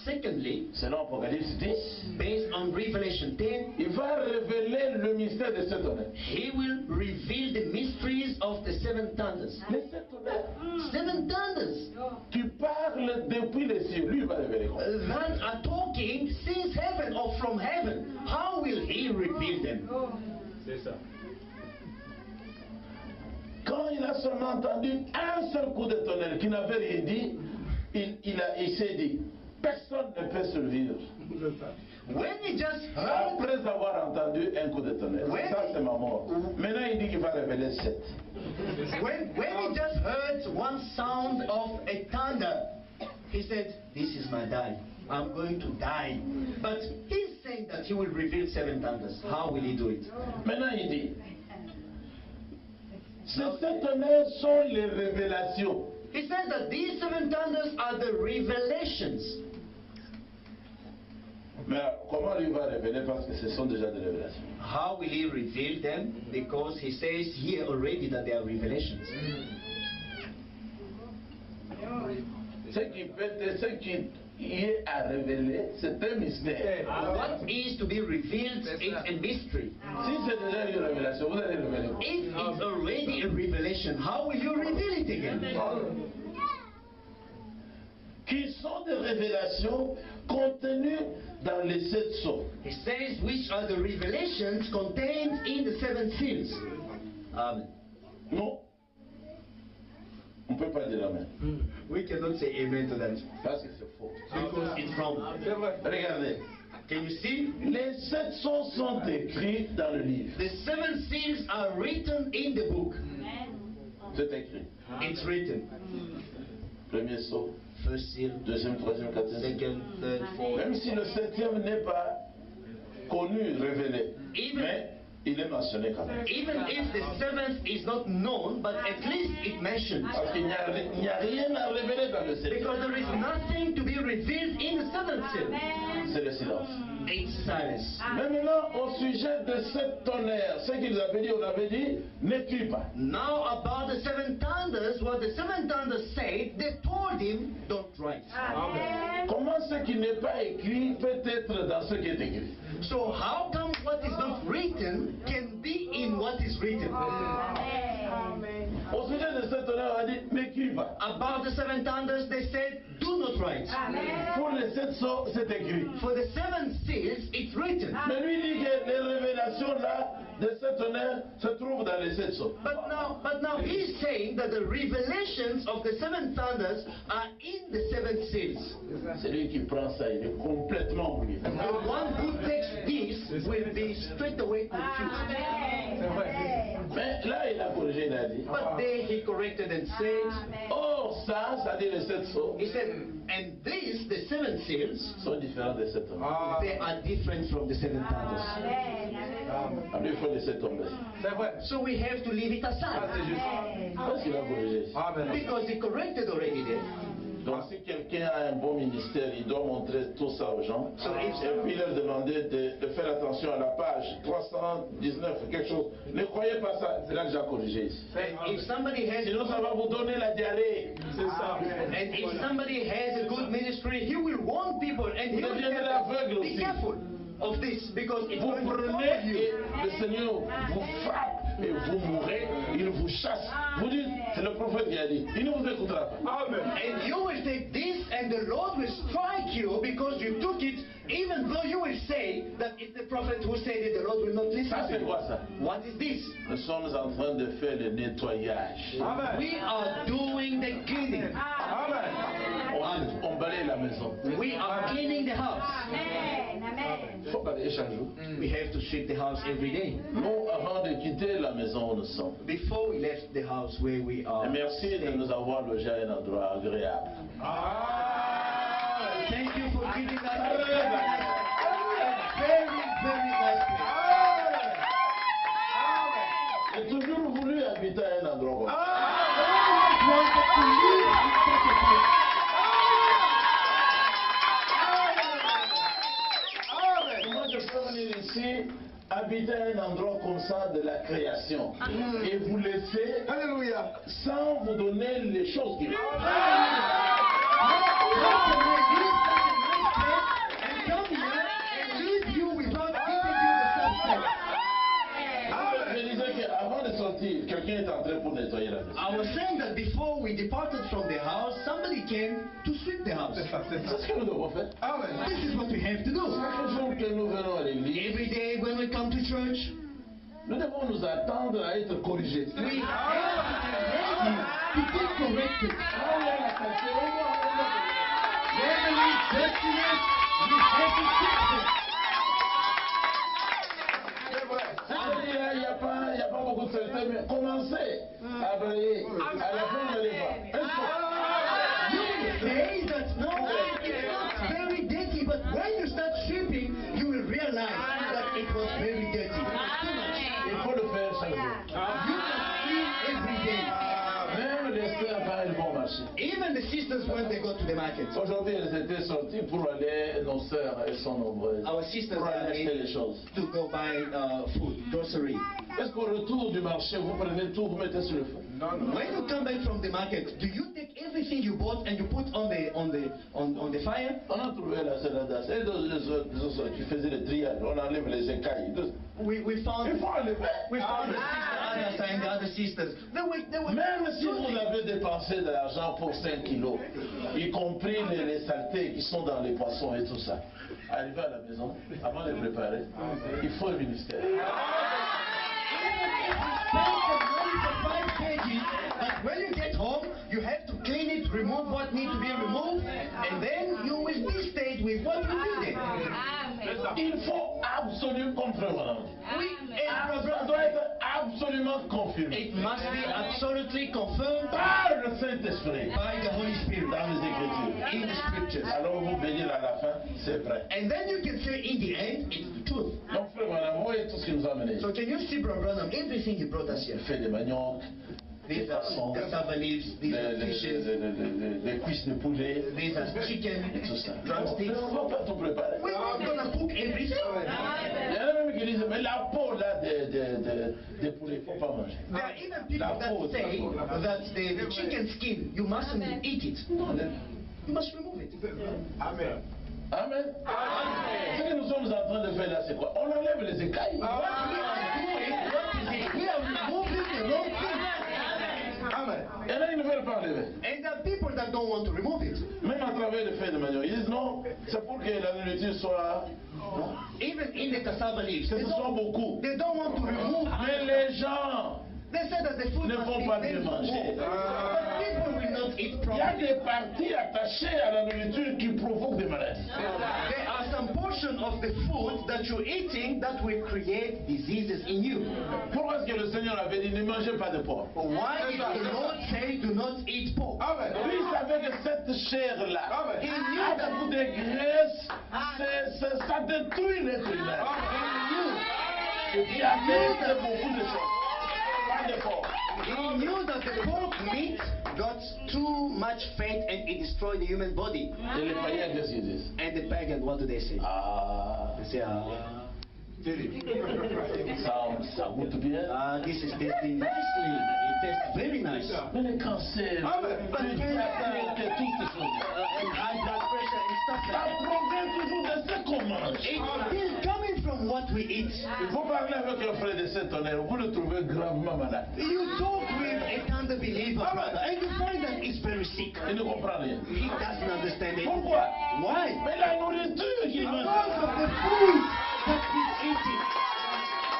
secondly, selon Apocalypse 10, based on Revelation 10, il va révéler le mystère de cet honneur. he will reveal the mysteries of the seven thunders. Les sept honneurs. Seven thunders Tu parles depuis les cieux. Lui il va révéler quoi? that are talking since heaven or from heaven. How will he reveal them? C'est ça. Quand il a seulement entendu un seul coup de tonnerre qui n'avait rien dit, il s'est dit, personne ne peut survivre. When he just heard, Après avoir entendu un coup de tonnerre, Ouais. ça c'est ma mort. Maintenant il dit qu'il va révéler 7. when he just heard one sound of a thunder, he said, "This is my die. I'm going to die." But he's saying that he will reveal seven thunders. How will he do it? Maintenant il dit, ces 7 honneurs sont les révélations. He says that these seven thunders are the revelations. Mais comment lui va révéler parce que ce sont déjà des révélations. How will he reveal them? Because he says here already that they are revelations. Ce qui y est à révéler, c'est un mystère. What is to be revealed is a mystery. Si c'est déjà une révélation, vous allez révéler. If it's already a revelation, how will you reveal it again? Qui sont des révélations contenues dans les 7 sceaux. He says which are the revelations contained in the seven seals. Amen. Non. On ne peut pas dire amen. We cannot say amen to that Parce que c'est faux. because it's wrong. Regardez. Can you see? Les 7 sceaux sont écrits dans le livre. The seven seals are written in the book. C'est écrit. It's written. Premier sceau, First seal, deuxième, troisième, quatrième. second, third, fourth. Même si le 7e n'est pas connu, révélé. Mais il est mentionné quand même. Even if the seventh is not known, but at least it mentions. Parce qu'il n'y a rien à révéler dans le 7e. Because there is nothing to be revealed in the seventh seal. C'est le silence. It's silence. Maintenant, au sujet de cette tonnerre, ce qu'ils avaient dit, on avait dit, n'écris pas. Now about the seven thunders, what the seven thunders said, they told him, don't write. Comment ce qui n'est pas écrit peut être dans ce qui est écrit? So how come what is not written can be in what is written? Au sujet de cette tonnerre, on a dit, n'écris pas. About the seven thunders, they said, do not write. Pour les 7 sceaux, c'est écrit. For the seven seals, it's written. Mais lui dit que les révélations là, de cette tonnerre, se trouvent dans les 7 sceaux. But now he's saying that the revelations of the seven thunders are in the seven seals. Celui qui prend ça, il est complètement oublié. The one who takes this will be straight away confused. Mais là, il a corrigé, il a dit. But then he corrected and said, Or, ça dit les 7 sceaux, he said, and these, the seven seals, sont différents des 7 hommes. they are different from the seven thunders. Alors, il faut laisser tomber. So we have to leave it aside. Parce qu'il a corrigé. Because he corrected already there. Donc, si quelqu'un a un bon ministère, il doit montrer tout ça aux gens. Et puis leur demander de faire attention à la page 319, quelque chose. Ne croyez pas ça, c'est là que j'ai corrigé ici. If somebody has Sinon, ça va vous donner la diarrhée. and if somebody has a good ministry, he will warn people and he will Deviendrez tell aveugle them, be aussi. careful of this because it's Vous going to prenez follow you. et le Seigneur vous frappe et vous mourrez, il vous chasse. Vous dites, c'est le prophète qui a dit, il ne vous écoutera pas. And you will take this and the Lord will strike you because you took it, even though you will say that it's the prophet who said it, the Lord will not listen Ça, to c'est you. quoi ça? What is this? Nous sommes en train de faire le nettoyage. We are doing the cleaning. On balaye la maison. We are cleaning the house. faut balayer chaque jour. We have to sweep the house every day. Nous, avant de quitter la maison où nous sommes, Before we left the house where we are. et merci de staying. nous avoir logés à un endroit agréable. Thank you for giving us a very, very nice place. J'ai toujours voulu habiter à un endroit comme ça. I always wanted to live in such a place. Moi, je peux venir ici, habiter à un endroit comme ça de la création et vous laisser sans vous donner les choses qui How can I live such a nice place and come here and leave you without giving you the substance? Je disais qu'avant de sortir, quelqu'un est entré pour nettoyer la maison. I was saying that before we departed from the house, somebody came to sweep the house. C'est ce que nous devons faire. This is what we have to do. Chaque jour que nous venons à l'église, Every day when we come to church, nous devons nous attendre à être corrigés. we have to be ready to be corrected. Ah, il y a la cassée, au moins, au moins. When there is dirtiness, we have to fix it. Il n'y a pas beaucoup de saleté, mais commencez à balayer. À la fin, vous allez voir. You will say that no, it's not very dirty, but when you start sweeping, you will realize that it was very dirty. Too much. Il faut le faire chaque jour. You must clean every day. Même les sœurs, quand elles vont marcher. Even the sisters when they go to the market. Aujourd'hui, elles étaient sorties pour aller, nos sœurs, elles sont nombreuses, Our sisters pour are aller acheter les in choses. to go buy food, grocery. Est-ce qu'au retour du marché, vous prenez tout, vous mettez sur le feu? When you come back from the market, do you take everything you bought and you put on the fire? On a trouvé la sœur Adas et deux autres qui faisaient le triage. On enlève les écailles. We found Il faut enlever. the sister Anna and the other sisters. They were Même si vous avez dépensé de l'argent pour 5 kilos, y compris les saletés qui sont dans les poissons et tout ça, arrivé à la maison, avant de les préparer, il faut un ministère. spend the money for 5 kgs, but when you get home, you have to clean it, remove what needs to be removed, and then you will be stayed with what you needed. Il faut absolument comprendre. Ça doit être absolument confirmé It must be absolutely confirmed par le Saint-Esprit by the Holy Spirit dans les Écritures. in the scriptures. Alors vous pouvez dire à la fin, c'est vrai. And then you can say in the end, it's the truth. Donc frère Branham, vous voyez tout ce qui nous a amené. So can you see, Brother Branham, everything he brought us here? Il fait des maniocs, These are cassava leaves, these are fishes, les cuisses de poulet, these are chicken, et tout ça. drumsticks. On va pas tout préparer. We're not gonna cook everything. Il y en a même qui disent, mais la peau là des poulets, il ne faut pas manger. There are even people that say that the chicken skin, you mustn't eat it. You must remove it. Amen. Ce que nous sommes en train de faire là, c'est quoi? On enlève les écailles. What we are doing, what is it? We are removing the wrong thing. Il y en a qui ne veulent pas enlever. And there are people that don't want to remove it. Même à travers le fait de manioc, ils disent non, c'est pour que la nourriture soit. Even in the cassava leaves, Que they ce soit don't, beaucoup. they don't want to remove. Mais les gens They say that the food ne must vont be pas very bien manger. small. But people will not eat Il y a properly. des parties attachées à la nourriture qui provoquent des maladies. There are some portion of the food that you're eating that will create diseases in you. Pourquoi est-ce que le Seigneur avait dit ne mangez pas de porc? Why did the Lord say do not eat pork? Lui, il savait que cette chair-là, He knew that beaucoup de graisse, ça détruit l'être humain. Et puis avec beaucoup de choses. Pas de porc. he knew that the pork meat got too much fat and it destroyed the human body. Et les païens, qu'est-ce qu'ils disent? And the pagan, what do they say? Ah, They say, ça goûte bien. this is tasting nicely. It tastes very nice. Mais les cancers, le diabète et toutes ces choses. And high blood pressure and stuff Ça like that. provient toujours de ce qu'on mange. It's still coming from what we eat. Vous parlez avec un frère de Saint-Honneur, vous le trouvez gravement malade. You talk with a tender believer, brother, and you find that he's very sick. Il ne comprend rien. He doesn't understand it. Pourquoi? Why? Mais la nourriture qu'il mange. Because of the food that he's eating.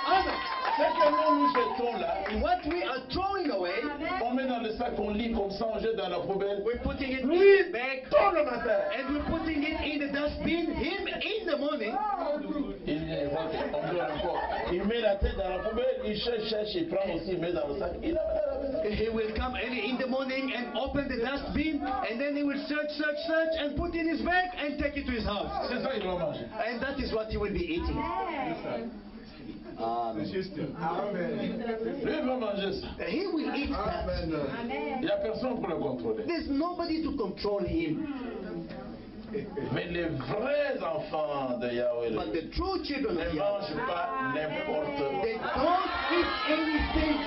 Amen. Ce que nous jetons là, What we are throwing away, on met dans le sac, on lit comme ça, on jette dans la poubelle. we're putting it Lui, in the bag tôt le matin. and we're putting it in the dustbin. Him in the morning, Il vient, on veut encore. Il met la tête dans la poubelle, il cherche, il prend aussi, il met dans le sac. Il amène à la maison. he will come early in the morning and open the dustbin, and then he will search, and put in his bag and take it to his house. C'est ça qu'il va manger. And that is what he will be eating. Amen. Lui, il va manger ça. He will eat that. Il n'y a personne pour le contrôler. There's nobody to control him. Mais les vrais enfants de Yahweh But the true children ne of Yahweh, mangent pas n'importe they quoi. don't eat anything.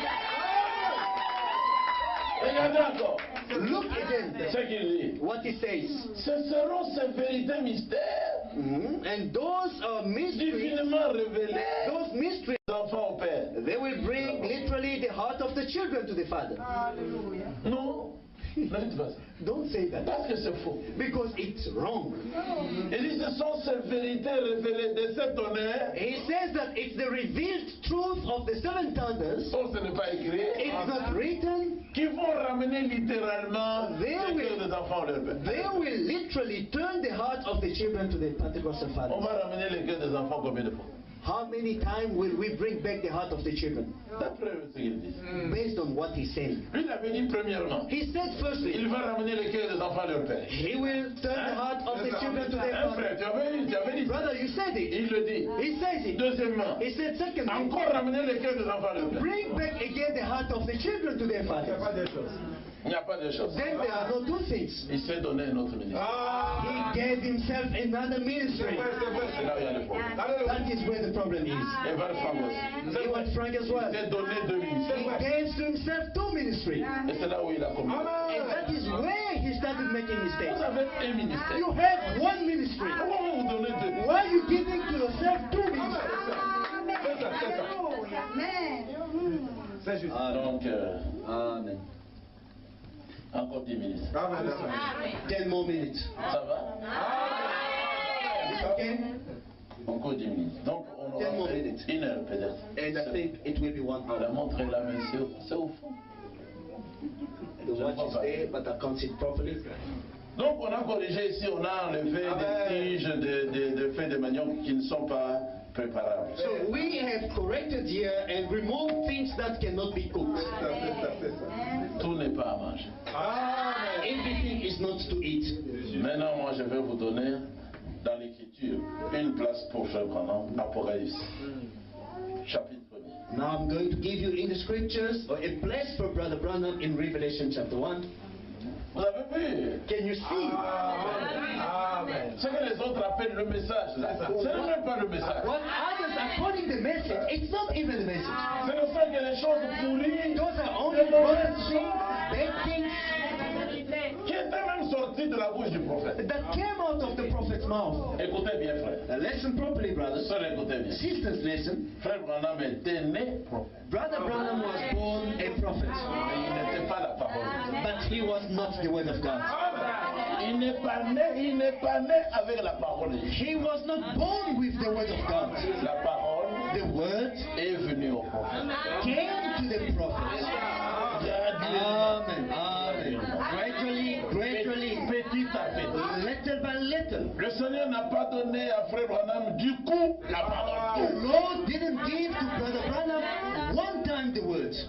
Regardez encore. Look again Ce qu'il dit. what he says. Ce seront ces vérités mystères And those mysteries, divinement révélés those mysteries, aux enfants au Père. they will bring literally the heart of the children to the Father. Non, ne dites pas ça. Don't say that. Parce que c'est faux. Because it's wrong. Il dit ce sont ces vérités révélées de cet honneur. He says that it's the revealed truth of the seven thunders. Oh, ce n'est pas écrit. It's not written. Qui vont ramener littéralement There le will- cœur des enfants à leur Père. They will literally turn the heart of the children to the Pentecostal On Father. va ramener le cœur des enfants combien de fois? How many times will we bring back the heart of the children? D'après ce qu'il dit. Based on what he's saying. Lui, il avait dit premièrement, He said firstly, il va ramener le cœur des enfants à leur Père. he will turn the heart of the children to their Hein, father. frère, tu avais dit ça. Brother, you said it. Il le dit. He says it. Deuxièmement, He said secondly, encore ramener le cœur des enfants à leur Père. bring back again the heart of the children to their father. Il n'y a pas de chose. Then there are no two things. Il s'est donné un autre ministère. He gave himself another ministry. C'est là où il y a le problème. That is where the problem is. Et va le Franck aussi. He was frank as well. Il s'est donné deux He ministères. gave to himself two ministries. Et c'est là où il a commis. And that is where he started making mistakes. Vous avez un ministère. You have one ministry. Comment vous donnez deux? Why are you giving to yourself two ministries? Donc, Amen. encore 10 minutes. 10 more minutes. Ça va? Okay? Encore 10 minutes. Donc, on 10 aura more fait minutes. une heure peut-être. And I think it will be 1 La hour. montre est là, mais c'est au fond. The watch is there, but I can't see it properly. Donc, on a corrigé ici, on a enlevé des tiges de feuilles de manioc qui ne sont pas préparables. So we have corrected here and removed things that cannot be cooked. Tout n'est pas à manger. Everything is not to eat. Maintenant, moi, je vais vous donner dans l'écriture une place pour Frère Branham, Apocalypse, chapitre 1er. Now I'm going to give you in the scriptures a place for Brother Branham in Revelation chapter 1. Vous avez vu? Can you see? Ce que les autres appellent le message, là, ce n'est même pas le message. What others are calling the message, it's not even the message. C'est le fait que les choses pourries, Those are only rotten things, bad things qui étaient même sorties de la bouche du prophète. that came out of the prophet's mouth. Écoutez bien, frère. Now listen properly, brothers. Sœurs, écoutez bien. Sisters, listen. Frère Branham était né prophète. Brother Branham was born a prophet, Mais il n'était pas la parole. but he was not the word of God. Il n'est pas né avec la parole. He was not born with the word of God. La parole The word est venue au prophète. came to the prophet. Amen. Amen. Gradually, Petit à petit. little by little. Le Seigneur n'a pas donné à Frère Branham du coup la The parole. Lord didn't give to Brother Branham one time the words.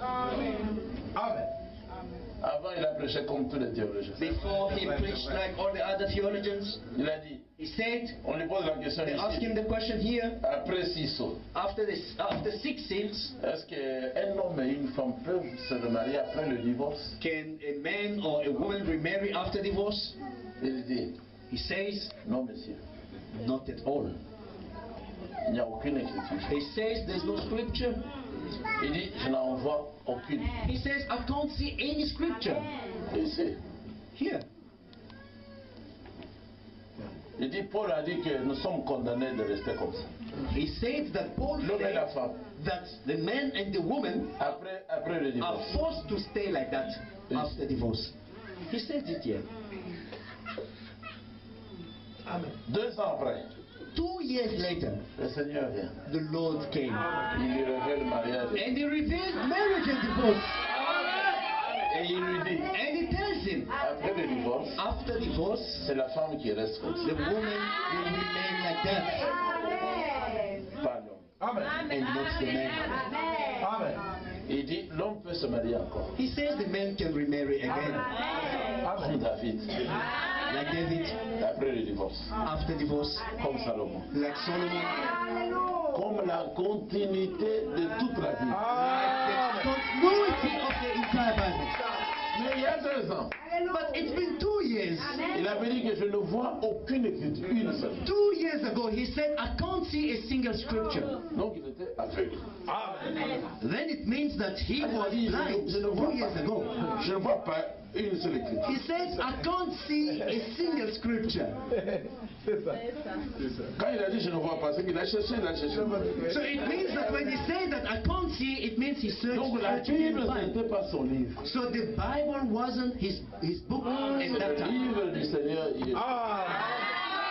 Avant, il a prêché comme tous les théologiens. Before he preached like all the other theologians, Il a dit, he said, on lui pose la question they asked ici, him the question here, après 6 sauts, after 6 seals, est-ce qu'un homme et une femme peuvent se remarier après le divorce? can a man or a woman remarry after divorce? Il dit, He says, non monsieur, not at all. il n'y a aucune écriture. He says there's no scripture. Il dit, je n'en vois aucune. He says, I can't see any scripture Ici. here. Il dit, Paul a dit que nous sommes condamnés de rester comme ça. He says that Paul L'homme et la said femme, that the man and the woman après le are divorce. forced to stay like that after divorce. He says it here. 2 ans après, 2 years later, Le Seigneur vient. the Lord came. Il lui révèle le mariage. And he revealed marriage and divorce. Et il lui dit, And he tells him, après le divorce, after divorce, c'est la femme qui reste comme the ça. woman will remain like that Pas l'homme. and not the man. Il dit, l'homme peut se marier encore. He says the man can remarry again, Comme David. like David Après le divorce. after divorce, Comme Salomon. like Solomon, Comme la continuité de toute la vie. the continuity of the entire Bible. Mais il y a 2 ans, But it's been 2 years. il avait dit que je ne vois aucune écriture, une seule. 2 years ago, he said, I can't see a single scripture. Donc il était aveugle. Then it means that he Il a was dit, blind je ne vois 2 years pas. ago. Je ne vois pas une seule écriture. He says, I can't see a single scripture. Quand il a dit je ne vois pas, c'est qu'il a cherché, il a cherché. So it means that when he said that I can't see, it means he searched Donc la for it Bible, to ce find. n'était pas son livre. So the Bible wasn't his book at C'est that le time. livre du Seigneur Jésus.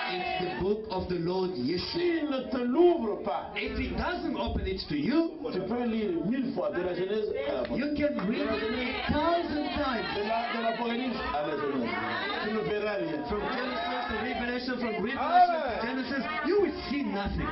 It's the book of the Lord Yeshua. S'il ne te l'ouvre pas, If he doesn't open it to you, tu peux lire 1000 fois de la Genèse à la you can read it 1,000 times. de l'Apocalypse à la Genèse. Tu ne verras rien. From Genesis to Revelation, from Revelation to Genesis, you will see nothing.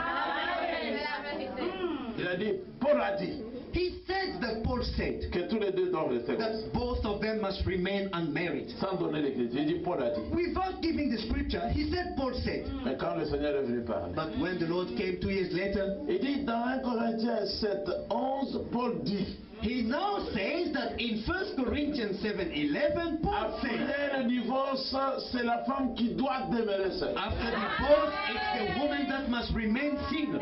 Il a dit, Paul a dit He said that Paul said que tous les deux doivent rester comme ça. that both of them must remain unmarried. Sans donner l'écriture. Il dit, Paul a dit. Without giving the scripture, he said, Paul said. Mais quand le Seigneur est venu parler, But when the Lord came 2 years later, il dit dans 1 Corinthiens 7, 11, Paul dit, he now says that in 1 Corinthians 7:11, Paul says, après le divorce, c'est la femme qui doit demeurer seule. after divorce, it's the woman that must remain single.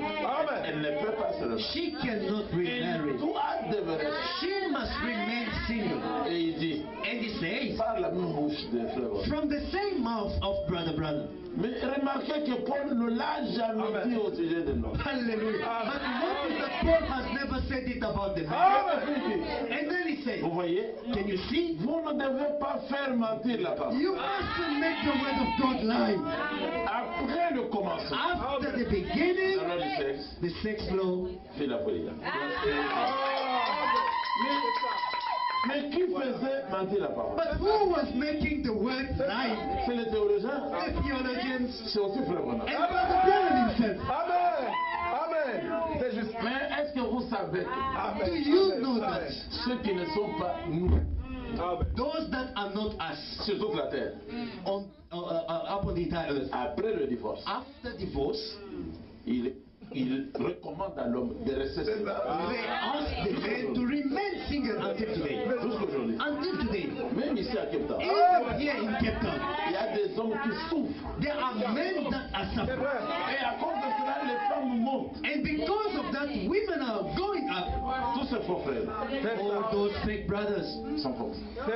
Elle ne peut pas se lever. She cannot remarry. Elle doit demeurer seule. She must remain single. Et il dit, And he says, par la même bouche de frère. from the same mouth of brother. Mais remarquez que Paul ne l'a jamais dit au sujet de l'homme. Hallelujah. But notice that Paul has never said it about the man. And then he says, Vous voyez, can you see? vous ne devez pas faire mentir la parole. You mustn't make the word of God lie. Après le commencement, After the beginning, la loi du sexe the sex law. fait la polygamie. Mais qui faisait mentir la parole? But who was making the word lie? C'est les théologiens. The theologians C'est aussi frère Branham. and Brother Branham himself. Mais est-ce que vous savez que Do you know that ceux qui ne sont pas nous, those that are not us sur toute la terre, on upon the entire earth, après le divorce, after divorce, il recommande à l'homme de rester seul. they ask the man to remain single until today. Jusqu'aujourd'hui. Until today. Même ici à Cape Town, Even here in Cape Town, il y a des hommes qui souffrent. there are men that are suffering. Et à cause de cela, les femmes montent. And because of that, women are going up. Tous ces faux frères All those fake brothers, sont comme ça.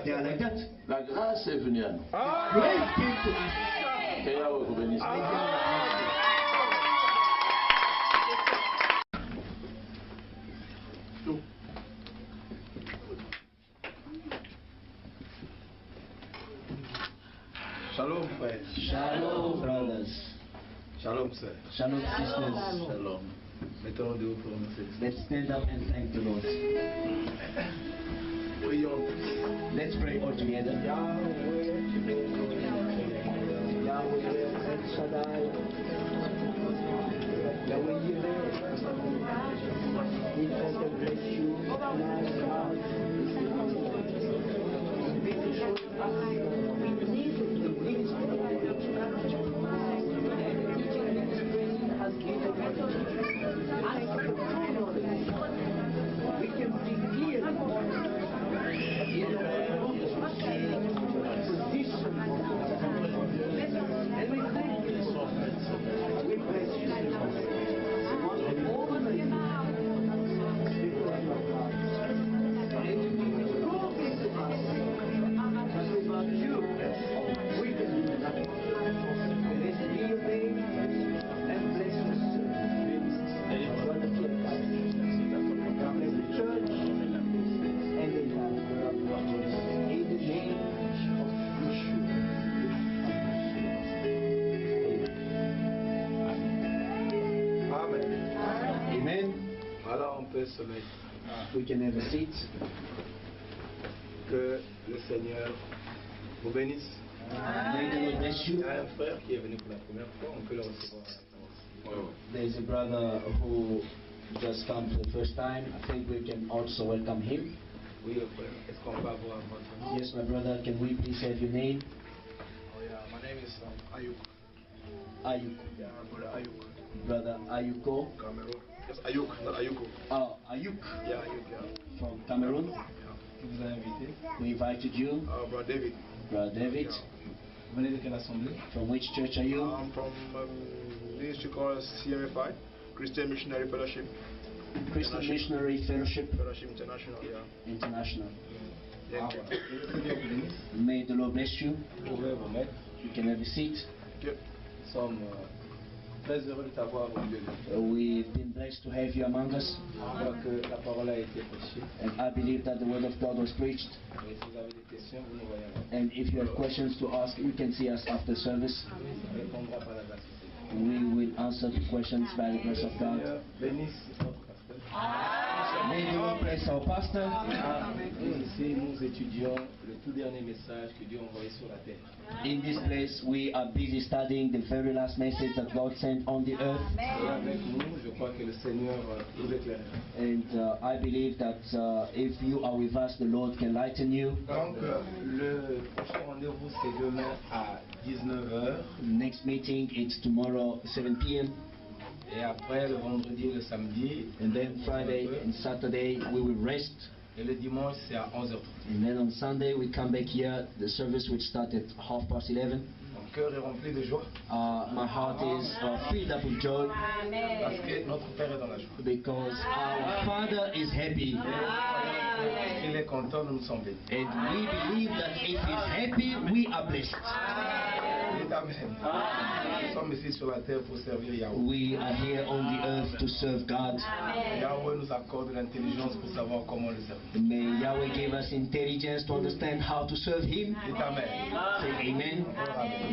they are like that. La grâce est venue à nous. Grace came to us. Que Yahweh vous bénisse. Shalom, frère. Shalom, brothers. Shalom, sœur. Shalom, sisters. Shalom. Mettons debout pour nous. Let's stand up and thank the Lord. Prions. Let's pray all together. le soleil. We can have a seat. Que le Seigneur vous bénisse. May the Lord bless Il you. y a un frère qui est venu pour la première fois, on peut le recevoir à la place. There's a brother who just come for the first time. I think we can also welcome him. Oui, le frère, est-ce qu'on peut avoir votre nom? Yes, my brother, can we please have your name? Oh, yeah, my name is Ayuk. Ayuk. Yeah, brother Ayuk. Brother Ayuko. Cameroon. Yes, Ayuk, not Ayuko. Oh, Ayuk Yeah, Ayuk, yeah. from Cameroon. Qui vous a invité? We invited you. Brother David. Brother David. Vous venez de quelle assemblée? From which church are you? I'm from ministry called CMFI, Christian Missionary Fellowship. Christian Missionary Fellowship Fellowship International, yeah. International. Thank you. Que Dieu vous bénisse. May the Lord bless you. Vous pouvez vous mettre. You can have a seat. Thank you. Nous sommes très heureux de t'avoir au milieu de nous. We've been blessed to have you among us, Je crois que la parole a été prêchée. and I believe that the word of God was preached. Et si vous avez des questions, vous nous voyez là. And if you have questions to ask, you can see us after service. On répondra par la grâce de Dieu. We will answer the questions by the grace of God. Seigneur, bénisse notre pasteur. May the Lord bless our pastor. Et ici, nous étudions le tout dernier message que Dieu a envoyé sur la terre. In this place, we are busy studying the very last message that God sent on the earth. Et avec nous, je crois que le Seigneur nous éclairera. And I believe that if you are with us, the Lord can lighten you. Donc, le prochain rendez-vous, c'est demain à 19h. Next meeting, it's tomorrow, 7 p.m. Et après, le vendredi et le samedi. And then Friday and Saturday, we will rest. Et le dimanche, c'est à 11h30. And then on Sunday, we come back here. The service will start at 11:30. Mon cœur est rempli de joie My heart is filled up with joy parce que notre Père est dans la joie. because our Father is happy. S'il est content, nous sommes bénis. And we believe that if He's happy, we are blessed. Il est Amen. Nous sommes ici sur la terre pour servir Yahweh. We are here on the earth to serve God. Yahweh nous accorde l'intelligence pour savoir comment le servir. May Yahweh give us intelligence to understand how to serve Him. Dites Amen. Say amen.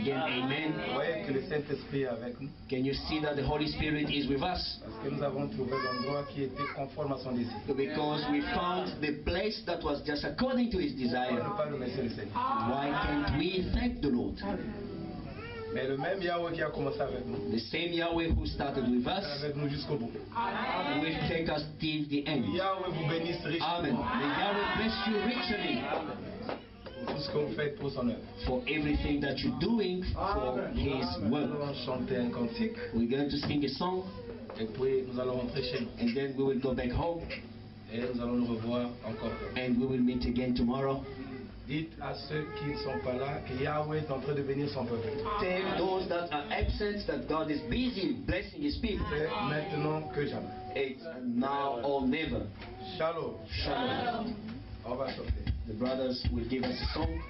Again, amen. Vous voyez que le Saint-Esprit est avec nous Can you see that the Holy Spirit is with us? parce que nous avons trouvé l'endroit qui était conforme à son désir. Because we found the place that was just according to His On ne desire. peut pas remercier le Seigneur. Why can't we thank the Lord? Mais le même Yahweh qui a commencé avec nous, The same Yahweh who started with est us avec nous jusqu'au bout. will take us till the end. Yahweh vous bénisse Amen. richement May Yahweh bless you richly pour tout ce que vous faites pour son œuvre. for everything that you're doing for His Nous work. allons chanter un cantique We're going to sing a song et puis nous allons rentrer chez nous. and then we will go back home Et nous allons nous revoir encore. and we will meet again tomorrow. Dites à ceux qui ne sont pas là que Yahweh est en train de bénir son peuple. Tell those that are absent that God is busy blessing His people. C'est maintenant que jamais. It's now or never. Shalom. Shalom. On va chanter. The brothers will give us a song.